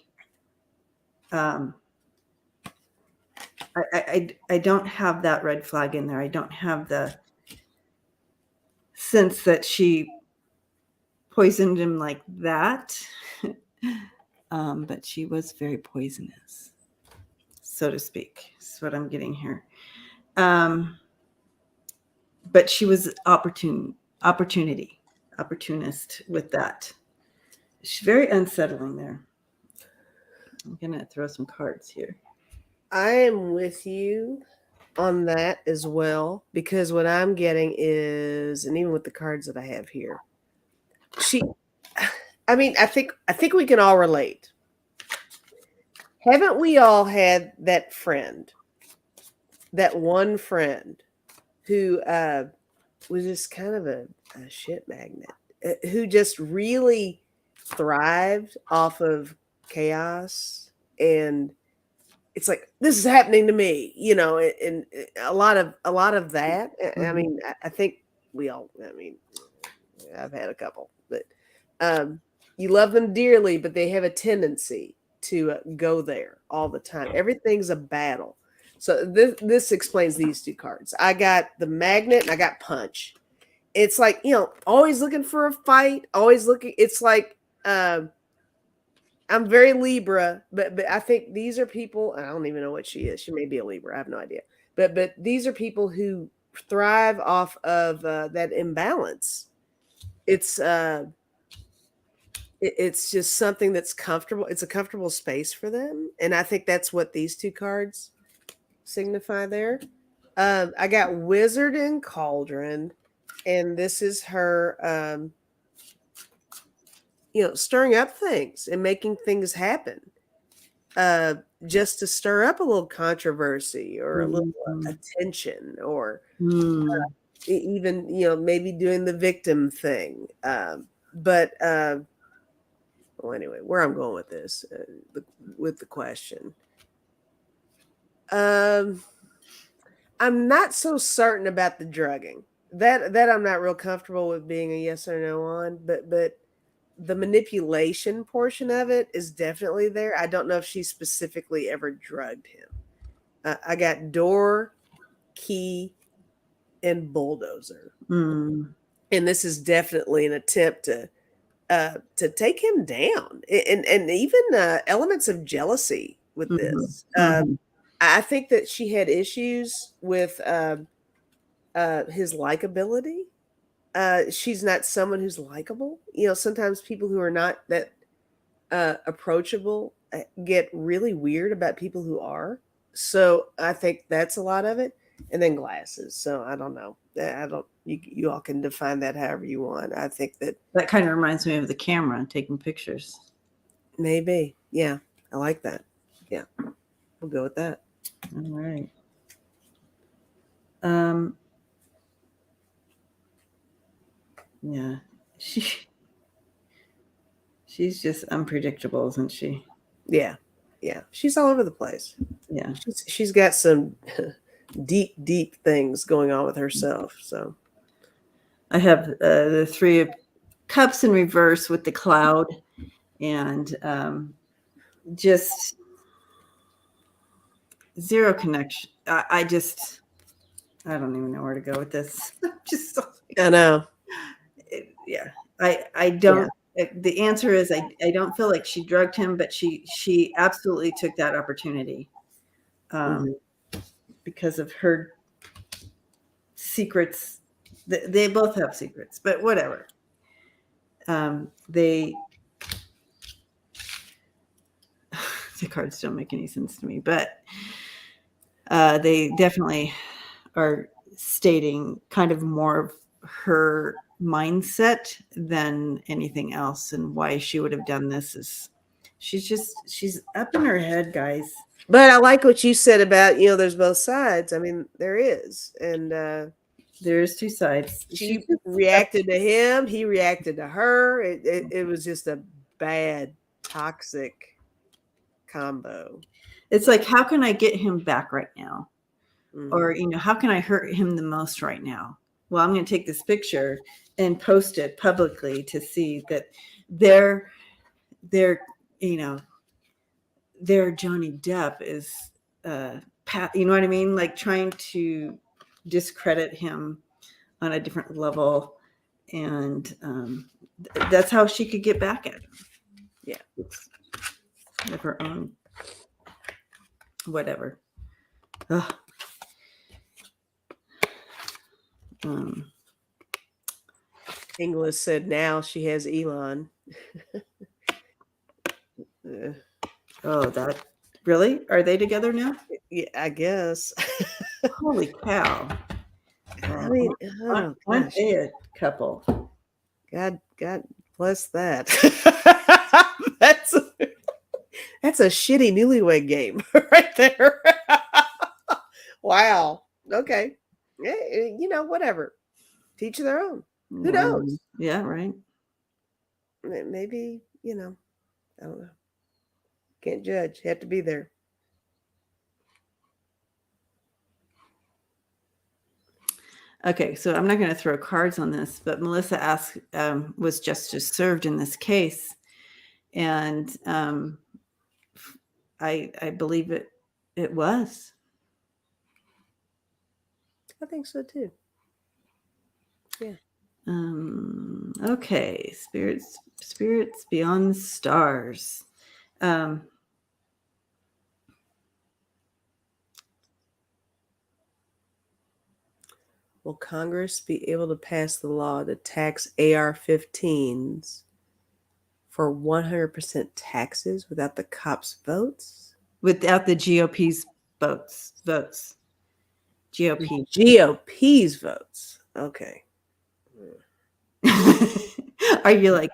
I don't have that red flag in there. I don't have the sense that she poisoned him like that. But she was very poisonous, so to speak. That's what I'm getting here. But she was opportunist with that. She's very unsettling there. I'm gonna throw some cards here. I am with you on that as well, because what I'm getting is, and even with the cards that I have here, I think we can all relate. Haven't we all had that friend, that one friend who was just kind of a shit magnet, who just really thrived off of chaos, and it's like, this is happening to me, and a lot of that. Mm-hmm. I mean, I think we all, I've had a couple, but you love them dearly, but they have a tendency to go there all the time. Everything's a battle. So this explains these two cards. I got the magnet and I got punch. It's like, always looking for a fight, always looking. It's like, I'm very Libra, but I think these are people, I don't even know what she is. She may be a Libra. I have no idea. But these are people who thrive off of that imbalance. It's just something that's comfortable. It's a comfortable space for them. And I think that's what these two cards signify there. I got Wizard and Cauldron, and this is her, stirring up things and making things happen, just to stir up a little controversy or a little attention, or even, maybe doing the victim thing. But Well, anyway, where I'm going with this, with the question, I'm not so certain about the drugging. That I'm not real comfortable with being a yes or no on, but the manipulation portion of it is definitely there. I don't know if she specifically ever drugged him. I got door, key, and bulldozer, Mm. and this is definitely an attempt to take him down, and even elements of jealousy with Mhm. this. Mhm. I think that she had issues with his likability. She's not someone who's likable. You know, sometimes people who are not that approachable get really weird about people who are. So I think that's a lot of it. And then glasses. So I don't know. I don't. You all can define that however you want. I think that That kind of reminds me of the camera taking pictures. maybe. Yeah, I like that. Yeah, we'll go with that. All right. Yeah. She's just unpredictable, isn't she? Yeah, yeah. She's all over the place. Yeah. She's got some deep things going on with herself. So I have the Three of Cups in reverse with the cloud, and just zero connection. I don't even know where to go with this. Just I know. yeah. I don't. The answer is I don't feel like she drugged him, but she absolutely took that opportunity because of her secrets. They both have secrets, but whatever. The cards don't make any sense to me, but they definitely are stating kind of more of her mindset than anything else, and why she would have done this is she's up in her head, guys. But I like what you said about, there's both sides. I mean, there is. And There's two sides. she reacted to him, he reacted to her. It was just a bad, toxic combo. It's like, how can I get him back right now? Mm-hmm. Or, how can I hurt him the most right now? Well, I'm going to take this picture and post it publicly to see that their Johnny Depp is, you know what I mean? Like trying to discredit him on a different level. And that's how she could get back at him. Yeah. Of her own, whatever. Ugh. Inglis said now she has Elon. Oh, that really? Are they together now? Yeah, I guess. Holy cow. I mean, aren't they a couple? God bless that. That's a shitty newlywed game right there. Wow. Okay. Yeah, whatever. Teach their own. Who knows? Yeah, right. Maybe, I don't know. Can't judge. Have to be there. Okay, so I'm not going to throw cards on this, but Melissa asked, was justice served in this case? And I believe it was. I think so too. Yeah. Okay, spirits beyond the stars. Will Congress be able to pass the law to tax AR-15s for 100% taxes without the cops' votes? Without the GOP's votes. GOP's votes. Okay. Are you like,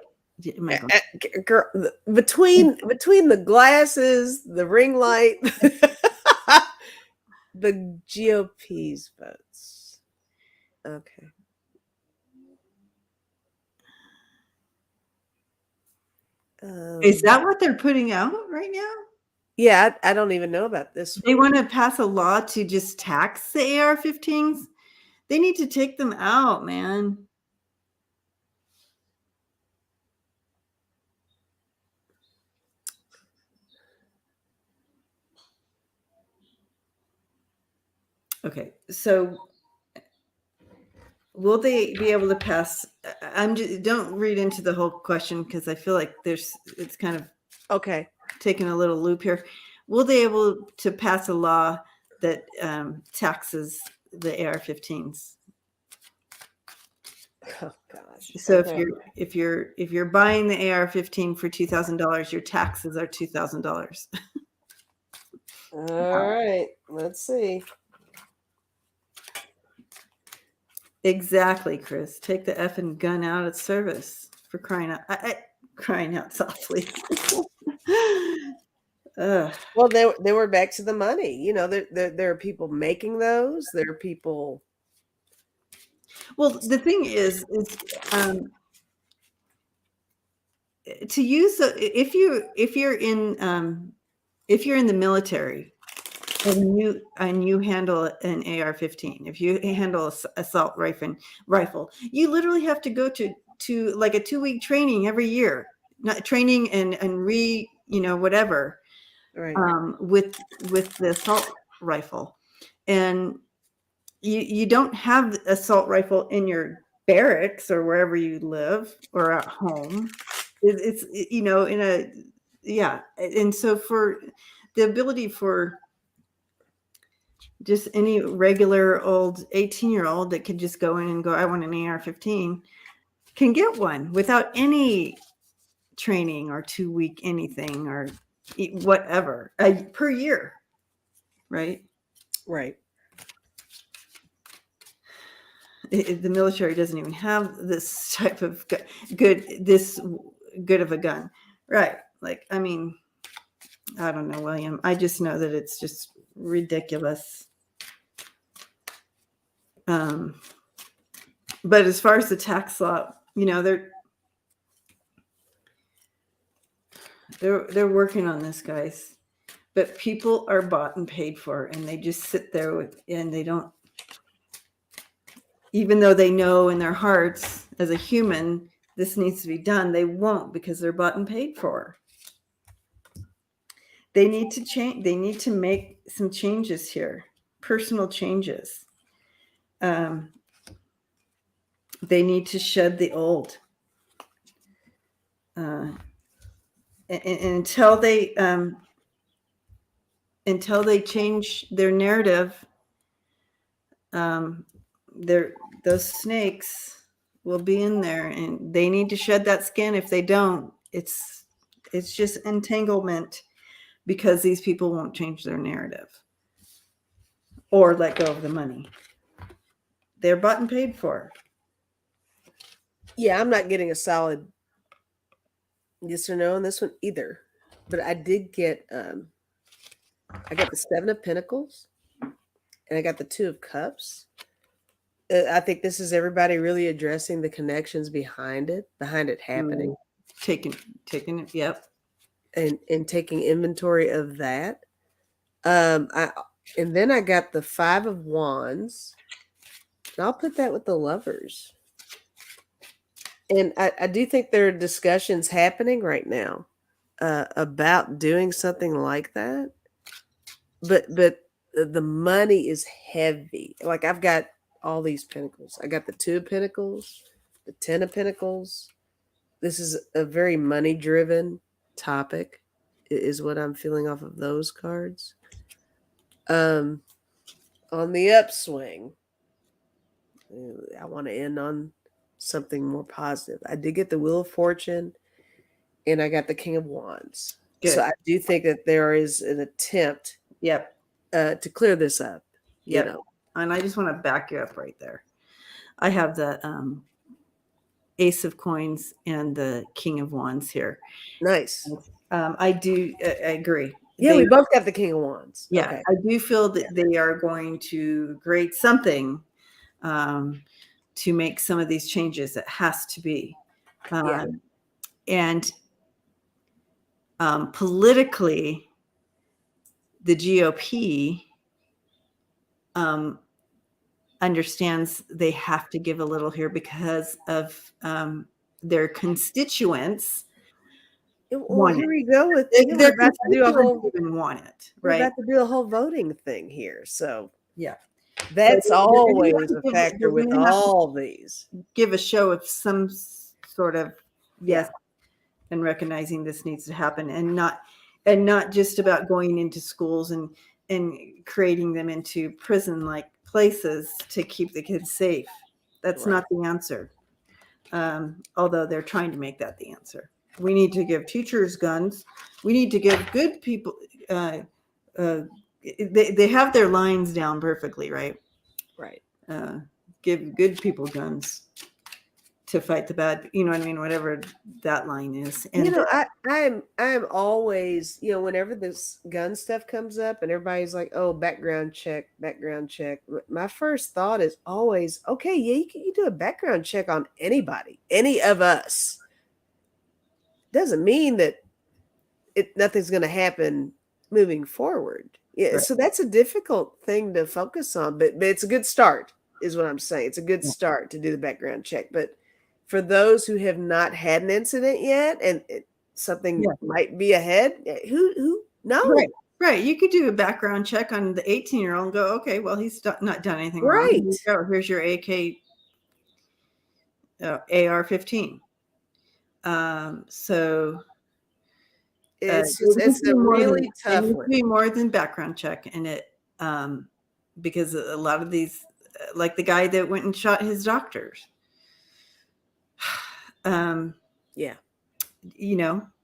girl, between the glasses, the ring light, the GOP's votes? Okay. Is that what they're putting out right now? Yeah, I don't even know about this. They want to pass a law to just tax the AR-15s. They need to take them out, man. Okay, so will they be able to pass? Don't read into the whole question because I feel like it's kind of Okay. taking a little loop here. Will they able to pass a law that taxes the AR-15s? Oh gosh. So Okay. if you're buying the AR-15 for $2,000, your taxes are $2,000. All right. Let's see. Exactly, Chris. Take the effing gun out of service for crying out softly. Well, they were back to the money. You know, there are people making those. There are people. Well, the thing is to use if you're in the military and you handle an AR-15, if you handle assault rifle, you literally have to go to like a 2-week training every year, not training and whatever, Right. with the assault rifle. And you don't have assault rifle in your barracks or wherever you live or at home. It's and so for the ability for just any regular old 18-year-old that could just go in and go, I want an AR-15, can get one without any training or 2-week anything or whatever per year, right? Right. The military doesn't even have this type of good of a gun, right? Like, I mean, I don't know, William. I just know that it's just ridiculous. But as far as the tax law, they're working on this, guys. But people are bought and paid for, and they just sit there and they don't. Even though they know in their hearts as a human this needs to be done, they won't because they're bought and paid for. They need to change. They need to make some changes here, personal changes. They need to shed the old. And until they change their narrative, those snakes will be in there, and they need to shed that skin. If they don't, it's just entanglement, because these people won't change their narrative or let go of the money. They're bought and paid for. Yeah, I'm not getting a solid yes or no on this one either. But I did get I got the 7 of Pentacles and I got the 2 of Cups. I think this is everybody really addressing the connections behind it happening. Taking it, yep. And taking inventory of that. And then I got the 5 of Wands. And I'll put that with the Lovers. And I do think there are discussions happening right now about doing something like that. But the money is heavy. Like, I've got all these pentacles. I got the 2 of Pentacles, the 10 of Pentacles. This is a very money-driven topic, is what I'm feeling off of those cards. On the upswing, I want to end on something more positive. I did get the Wheel of Fortune, and I got the King of Wands. Good. So I do think that there is an attempt, to clear this up. You know, and I just want to back you up right there. I have the Ace of Coins and the King of Wands here. Nice. I agree. Yeah, we both got the King of Wands. Yeah, okay. I do feel that they are going to create something to make some of these changes. It has to be. And Politically, the GOP understands they have to give a little here because of their constituents. Well, here we go with Their we're about to do a whole even want it, we're right? about to do a whole voting thing here. So Yeah, that's so always a they're factor with gonna have to all these. give a show of some sort of yes, Yeah. and recognizing this needs to happen, and not just about going into schools and creating them into prison like places to keep the kids safe. That's Right. not the answer. Although they're trying to make that the answer. We need to give teachers guns. We need to give good people. They have their lines down perfectly, right? Right. Give good people guns to fight the bad. You know what I mean? Whatever that line is. And I'm always, whenever this gun stuff comes up and everybody's like, oh, background check. My first thought is always, okay, yeah, you do a background check on anybody, any of us. Doesn't mean that nothing's going to happen moving forward. Yeah, right. So that's a difficult thing to focus on, but it's a good start, is what I'm saying. It's a good start to do the background check. But for those who have not had an incident yet, and something might be ahead, who knows? Right. You could do a background check on the 18-year-old and go, okay, well, he's not done anything wrong. Right. Here you go. Here's your AR-15. So it's a really tough one. It needs to be more than background check, and it because a lot of these, like the guy that went and shot his doctors. Yeah.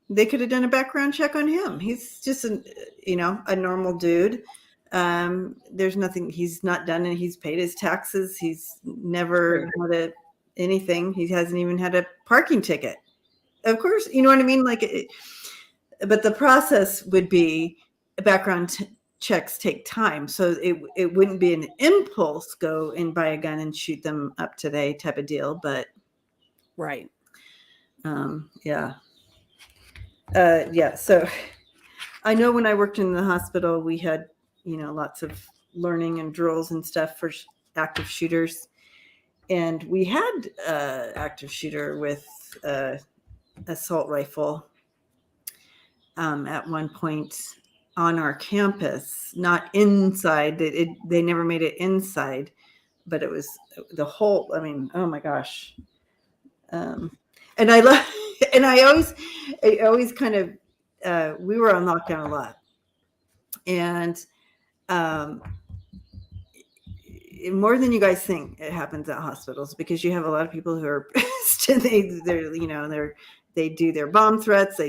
They could have done a background check on him. He's just a normal dude. There's nothing he's not done, and he's paid his taxes. He's never had anything. He hasn't even had a parking ticket. Of course, you know what I mean? But the process would be background checks take time. So it wouldn't be an impulse, go and buy a gun and shoot them up today type of deal. But right. Yeah. So I know when I worked in the hospital, we had, lots of learning and drills and stuff for active shooters. And we had active shooter with assault rifle at one point on our campus, not inside. They never made it inside, but it was the whole, oh my gosh. And I love, and I always kind of, we were on lockdown a lot. And more than you guys think, it happens at hospitals, because you have a lot of people who are they do their bomb threats.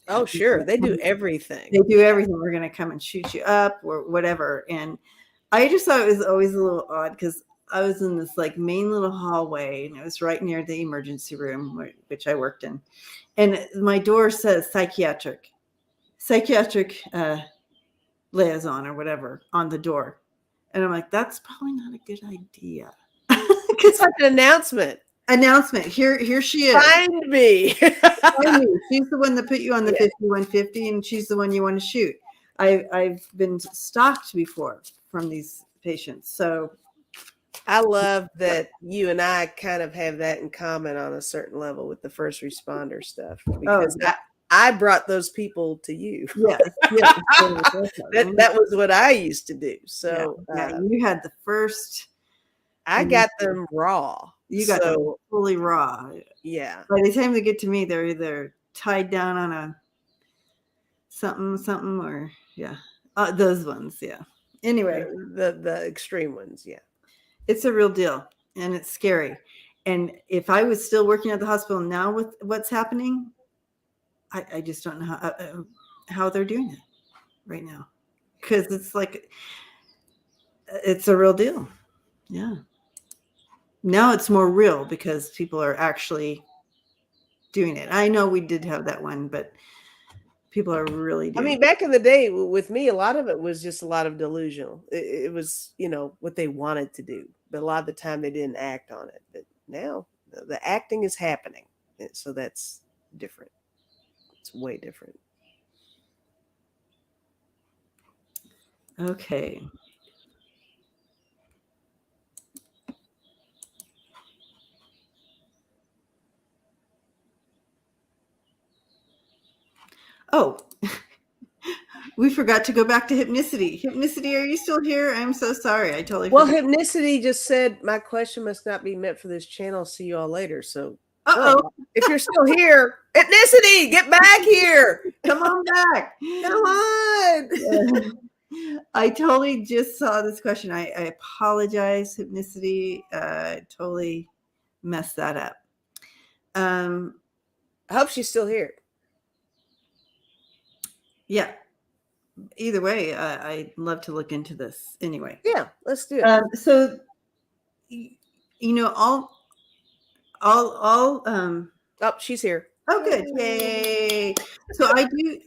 Oh, sure. They do everything. We're going to come and shoot you up or whatever. And I just thought it was always a little odd, because I was in this main little hallway, and it was right near the emergency room, which I worked in. And my door says psychiatric liaison or whatever on the door. And I'm like, that's probably not a good idea. It's like an announcement. Here she is. Find me. She's the one that put you on the 5150, and she's the one you want to shoot. I've been stalked before from these patients. So I love that you and I kind of have that in common on a certain level with the first responder stuff, because I brought those people to you. Yes. that was what I used to do. So you had the first. I got them raw. You got them fully raw. Yeah. By the time they get to me, they're either tied down on a something or those ones. Yeah. Anyway, the extreme ones. Yeah. It's a real deal, and it's scary. And if I was still working at the hospital now with what's happening, I just don't know how they're doing it right now, because it's a real deal. Yeah. Now it's more real because people are actually doing it. I know we did have that one, but people are really doing it. Back in the day with me, a lot of it was just a lot of delusional. It was, what they wanted to do, but a lot of the time they didn't act on it. But now the acting is happening. So that's different. It's way different. Okay. Oh, we forgot to go back to Hypnicity. Hypnicity, are you still here? I'm so sorry. I totally Well, forgot. Hypnicity just said, my question must not be meant for this channel. See you all later. So, Uh-oh. girl, if you're still here, Hypnicity, get back here. Come on back. Come on. I totally just saw this question. I apologize, Hypnicity. Totally messed that up. I hope she's still here. Yeah. Either way, I'd love to look into this anyway. Yeah, let's do it. So, all. Oh, she's here. Oh, good. Yay. So I do,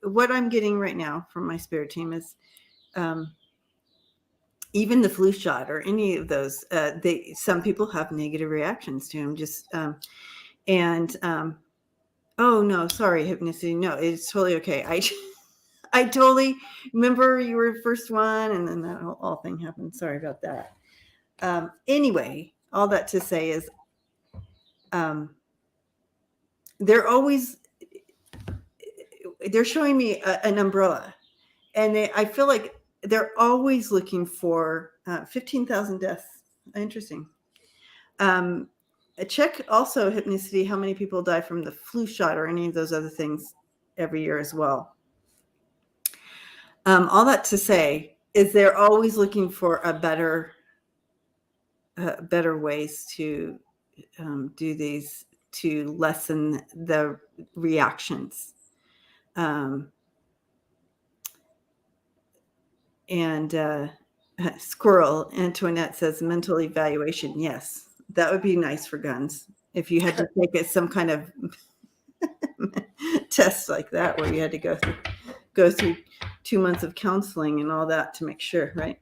what I'm getting right now from my spirit team is even the flu shot or any of those, some people have negative reactions to them. Oh no, sorry, Hypnicity. No, it's totally okay. I totally remember you were the first one, and then that whole thing happened. Sorry about that. Anyway, all that to say is, they're showing me an umbrella, and I feel like they're always looking for 15,000 deaths. Interesting. Check also, Hypnicity, how many people die from the flu shot or any of those other things every year as well. All that to say is they're always looking for a better ways to do these, to lessen the reactions. Squirrel Antoinette says mental evaluation. Yes, that would be nice for guns. If you had to take it some kind of test like that, where you had to go through 2 months of counseling and all that to make sure, right?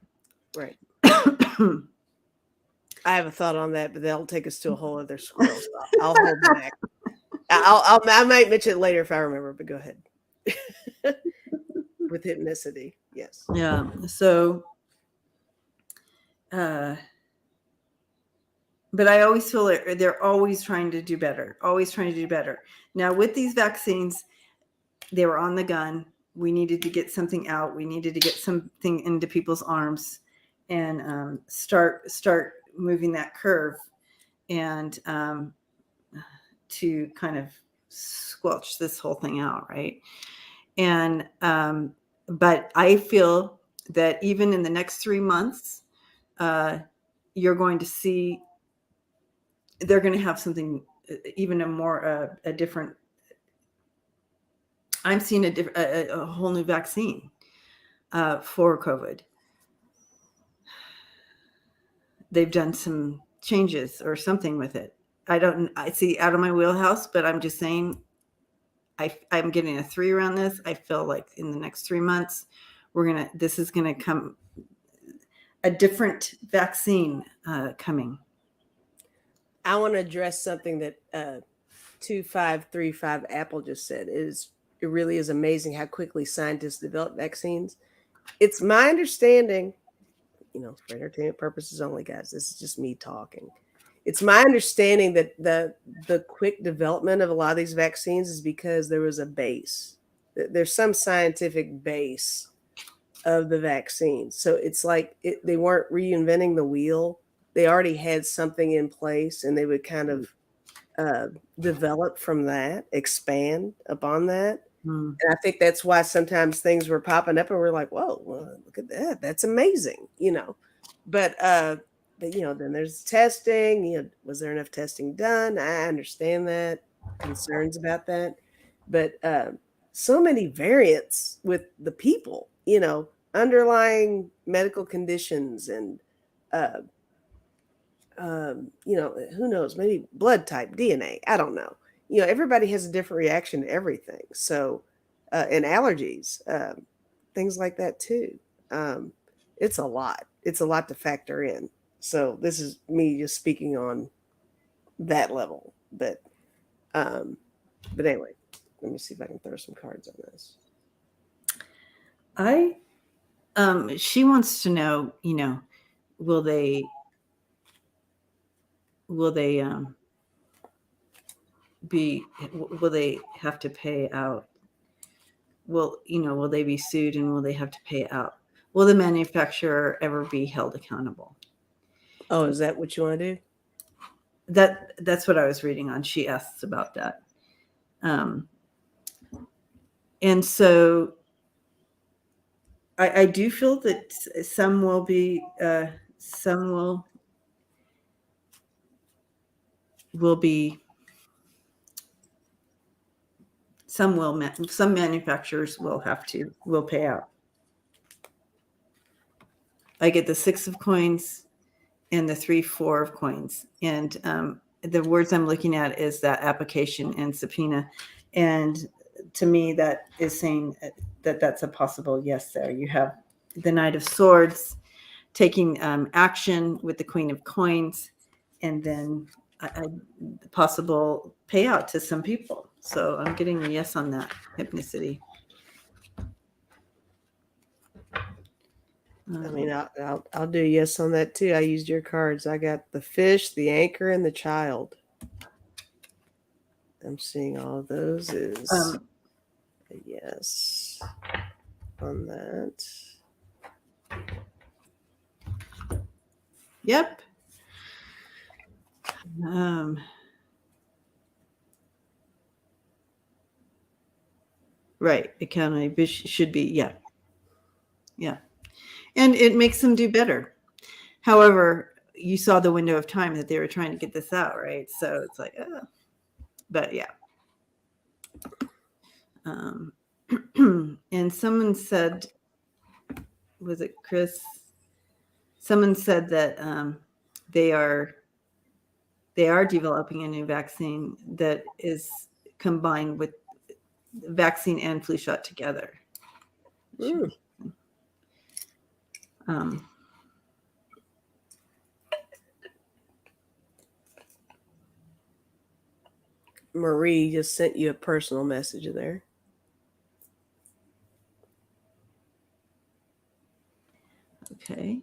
Right. I have a thought on that, but that'll take us to a whole other squirrel. So I'll hold back. I might mention it later if I remember, but go ahead. With Hypnicity, yes. Yeah. So, but I always feel like they're always trying to do better. Always trying to do better. Now with these vaccines, they were on the gun. We needed to get something out. We needed to get something into people's arms, and start moving that curve, and to kind of squelch this whole thing out, right? And but I feel that even in the next 3 months, you're going to see they're going to have something even a different. I'm seeing a whole new vaccine for COVID. They've done some changes or something with it. I see out of my wheelhouse, but I'm just saying I'm getting a 3 around this. I feel like in the next 3 months, this is going to come a different vaccine coming. I want to address something that 2535 Apple just said. It really is amazing how quickly scientists develop vaccines. It's my understanding, for entertainment purposes only, guys, this is just me talking. It's my understanding that the quick development of a lot of these vaccines is because there was a base. There's some scientific base of the vaccine. So it's like they weren't reinventing the wheel. They already had something in place, and they would kind of develop from that, expand upon that. And I think that's why sometimes things were popping up and we're like, whoa, well, look at that. That's amazing, But then there's testing. Was there enough testing done? I understand that, concerns about that. But so many variants with the people, underlying medical conditions and, who knows, maybe blood type, DNA. I don't know. Everybody has a different reaction to everything. So, and allergies, things like that too. It's a lot. It's a lot to factor in. So this is me just speaking on that level. But anyway, let me see if I can throw some cards on this. She wants to know, will they will they have to pay out? Will they be sued, and will they have to pay out? Will the manufacturer ever be held accountable? Oh, is that what you want to do? That's what I was reading on. She asks about that. And so I do feel that some will some manufacturers will pay out. I get the 6 of coins and the 3, 4 of coins. And the words I'm looking at is that application and subpoena. And to me, that is saying that that's a possible yes there. You have the Knight of Swords taking action with the Queen of Coins, and then a possible payout to some people. So I'm getting a yes on that, Hypnicity. I mean, I'll do yes on that too. I used your cards. I got the Fish, the Anchor, and the Child. I'm seeing all of those is a yes on that. Yep. Right. Accountability should be, yeah. And it makes them do better. However, you saw the window of time that they were trying to get this out, right? So it's like, but yeah. And someone said, was it Chris? Someone said that they are developing a new vaccine that is combined with vaccine and flu shot together. Marie just sent you a personal message there. Okay.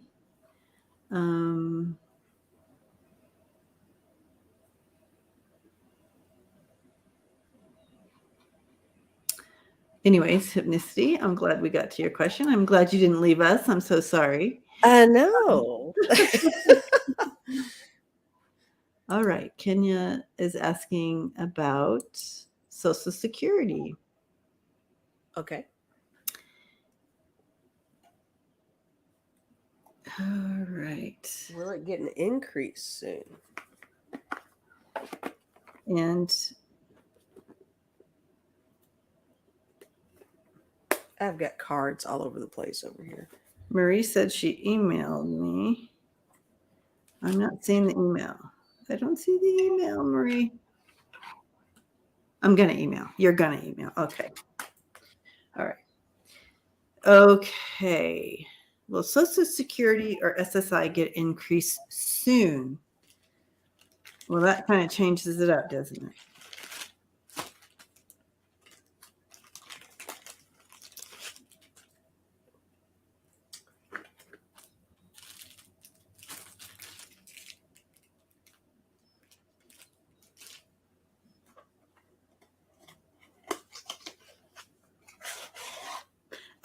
Anyways, Hypnicity, I'm glad we got to your question. I'm glad you didn't leave us. I'm so sorry. I know. All right. Kenya is asking about Social Security. Okay. All right. Will it get an increase soon? And I've got cards all over the place over here. Marie said she emailed me. I'm not seeing the email. I don't see the email, Marie. I'm going to email. You're going to email. Okay. All right. Okay. Will Social Security or SSI get increased soon? Well, that kind of changes it up, doesn't it?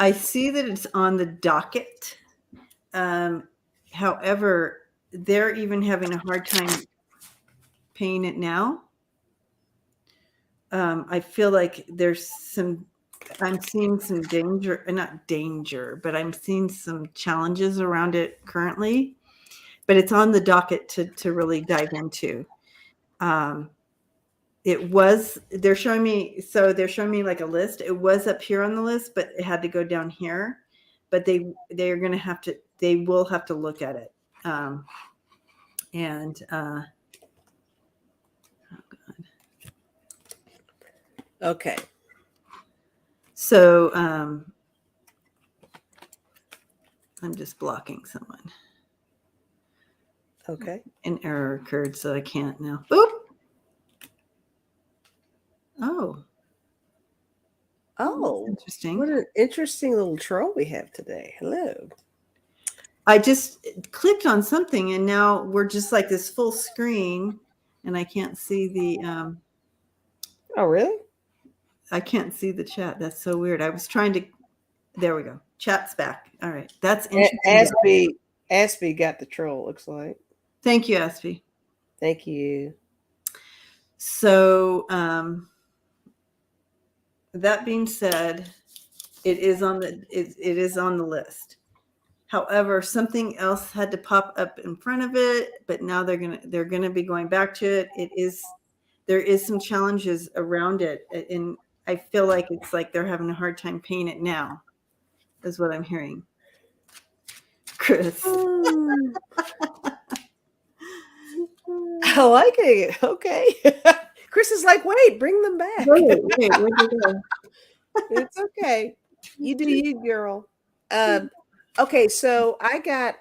I see that it's on the docket. However, they're even having a hard time paying it now. I feel like I'm seeing some danger, not danger, but I'm seeing some challenges around it currently. But it's on the docket to really dive into. They're showing me like a list. It was up here on the list, but it had to go down here. But they will have to look at it. Oh God. Okay. So I'm just blocking someone. Okay. An error occurred, so I can't now. Oop. Oh. interesting. What an interesting little troll we have today. Hello. I just clicked on something and now we're just like this full screen and I can't see the Oh, really? I can't see the chat. That's so weird. I was trying to, there we go. Chat's back. All right. That's interesting. Aspie got the troll, looks like. Thank you, Aspie. Thank you. So that being said, it is on the list. However, something else had to pop up in front of it, but now they're gonna be going back to it. There is some challenges around it, and I feel like it's like they're having a hard time paying it now, is what I'm hearing. Chris. I like it. Okay. Chris is like, wait, bring them back. Wait, where'd you go? It's okay. You do you, girl. Okay, so I got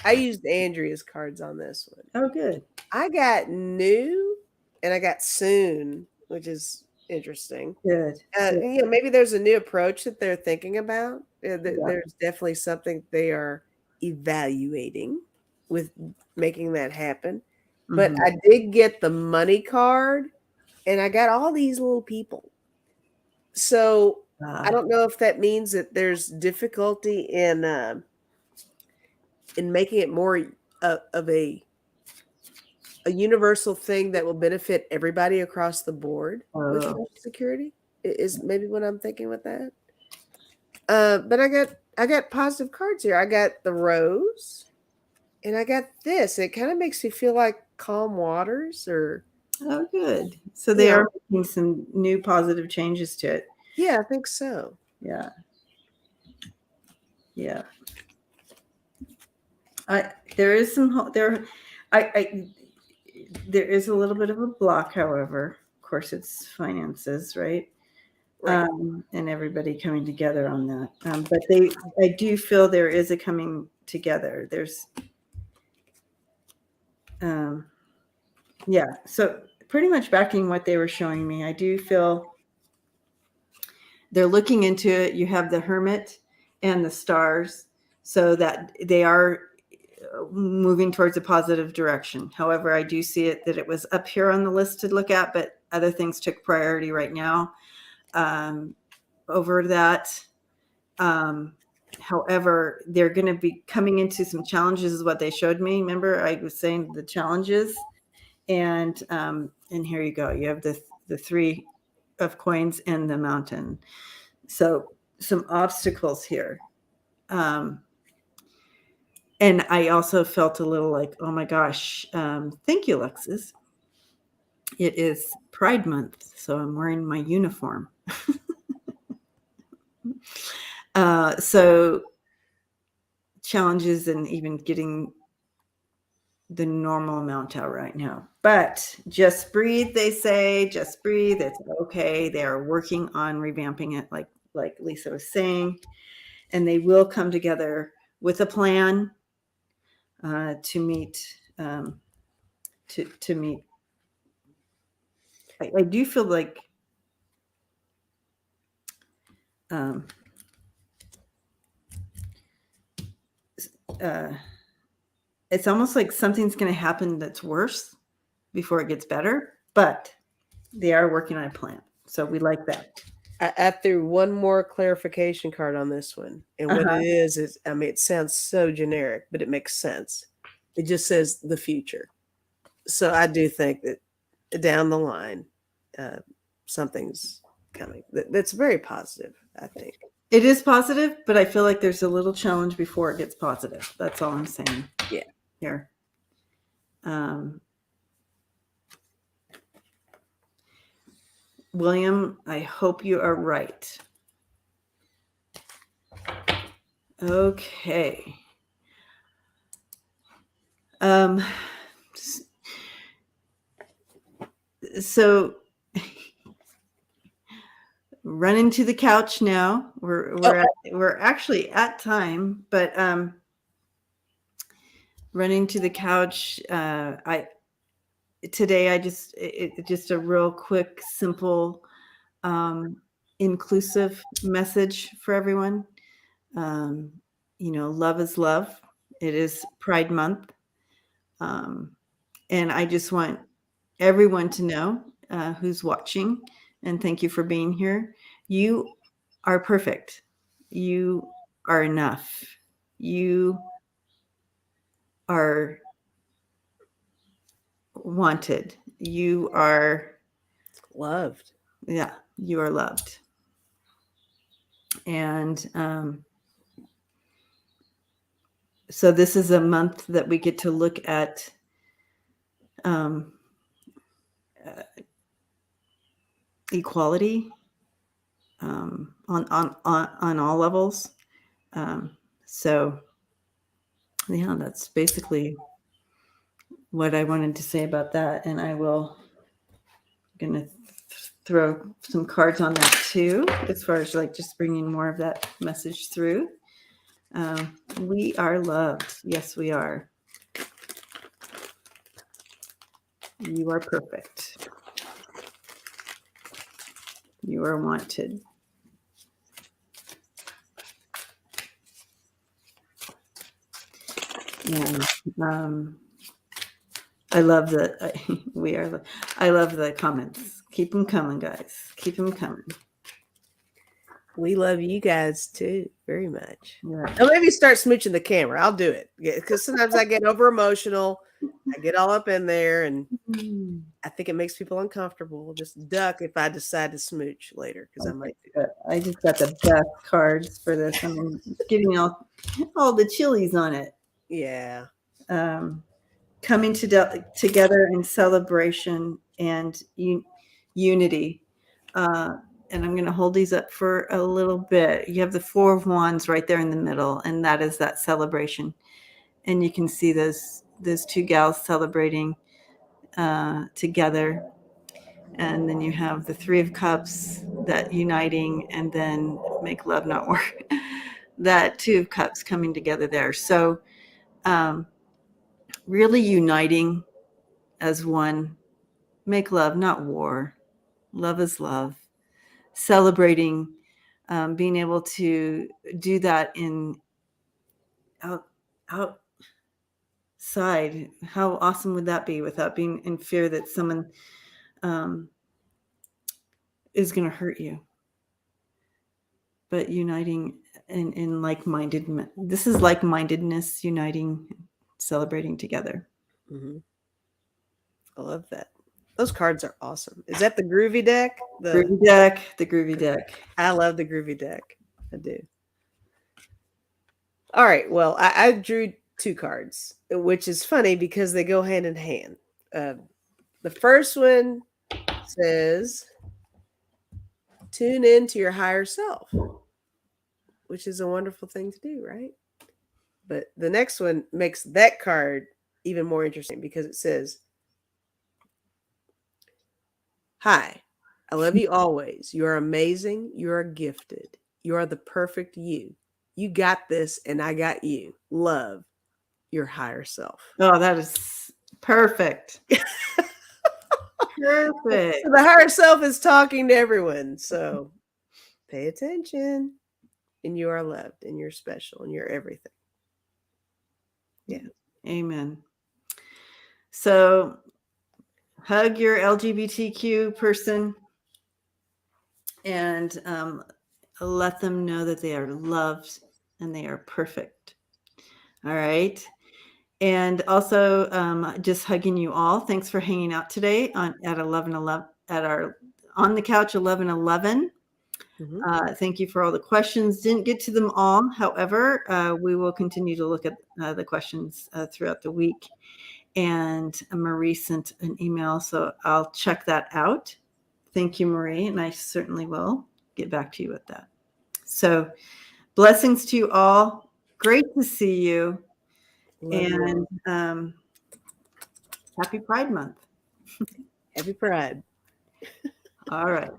I used Andrea's cards on this one. Oh, good. I got new and I got soon, which is interesting. Good. You know, maybe there's a new approach that they're thinking about. There's definitely something they are evaluating with making that happen. But I did get the money card and I got all these little people. So I don't know if that means that there's difficulty in making it more of a universal thing that will benefit everybody across the board with Social Security is maybe what I'm thinking with that. But I got positive cards here. I got the rose, and I got this. It kind of makes me feel like calm waters, or oh, good. So they are making some new positive changes to it. Yeah, I think so. Yeah. Yeah. There is some there. There is a little bit of a block, however. Of course, it's finances, right? And everybody coming together on that. But I do feel there is a coming together. There's, yeah. So pretty much backing what they were showing me, I do feel they're looking into it. You have the Hermit and the stars, so that they are moving towards a positive direction. However, I do see it that it was up here on the list to look at, but other things took priority right now over that. However, they're going to be coming into some challenges is what they showed me. Remember, I was saying the challenges, and here you go. You have the three of coins and the mountain. So some obstacles here. And I also felt a little like, oh my gosh, thank you, Alexis. It is Pride Month, so I'm wearing my uniform. So challenges and even getting the normal amount out right now. But just breathe, they say, just breathe. It's okay. They are working on revamping it, like Lisa was saying, and they will come together with a plan to meet. To meet. I do feel like it's almost like something's going to happen that's worse before it gets better, but they are working on a plan. So we like that. I threw one more clarification card on this one. And what it is, I mean, it sounds so generic, but it makes sense. It just says the future. So I do think that down the line, something's coming. That's very positive, I think. It is positive, but I feel like there's a little challenge before it gets positive. That's all I'm saying. Yeah. Here. William, I hope you are right. Okay. So running to the couch now. We're actually at time, but running to the couch. Today I just a real quick, simple inclusive message for everyone. Love is love. It is Pride Month. And I just want everyone to know who's watching, and thank you for being here. You are perfect. You are enough. You are wanted. You are loved. Yeah, you are loved. And so this is a month that we get to look at equality on all levels. So yeah, that's basically what I wanted to say about that. And I'm gonna throw some cards on that too, as far as like just bringing more of that message through. We are loved. Yes, we are. You are perfect. You are wanted. And I love I love the comments. Keep them coming, guys. Keep them coming. We love you guys too very much. Yeah. Now maybe start smooching the camera. I'll do it because sometimes I get over emotional. I get all up in there, and I think it makes people uncomfortable. Just duck if I decide to smooch later, because I might do that. I just got the best cards for this. I mean, it's getting all the chilies on it. Yeah. Coming together in celebration and unity. And I'm going to hold these up for a little bit. You have the Four of Wands right there in the middle, and that is that celebration. And you can see those two gals celebrating together. And then you have the Three of Cups, that uniting, and then make love, not war. That Two of Cups coming together there. So really uniting as one. Make love, not war. Love is love. Celebrating, being able to do that outside. How awesome would that be, without being in fear that someone is going to hurt you? But uniting in like-mindedness. This is like-mindedness, uniting, celebrating together. Mm-hmm. I love that. Those cards are awesome. Is that the Groovy deck? The Groovy deck. I love the Groovy deck. I do. All right. Well, I drew 2 cards, which is funny because they go hand in hand. The first one says, tune in to your higher self, which is a wonderful thing to do, right? But the next one makes that card even more interesting because it says, hi, I love you always. You are amazing. You are gifted. You are the perfect you. You got this, and I got you. Love, your higher self. Oh, that is perfect. Perfect. So the higher self is talking to everyone. So pay attention. And you are loved, and you're special, and you're everything. Yeah. Amen. So hug your LGBTQ person and let them know that they are loved and they are perfect. All right. And also just hugging you all. Thanks for hanging out today at 11:11 at our On the Couch 11:11. Mm-hmm. Thank you for all the questions. Didn't get to them all. However, we will continue to look at the questions throughout the week. And Marie sent an email, so I'll check that out. Thank you, Marie, and I certainly will get back to you with that. So blessings to you all. Great to see you. And happy Pride Month. Happy Pride. All right.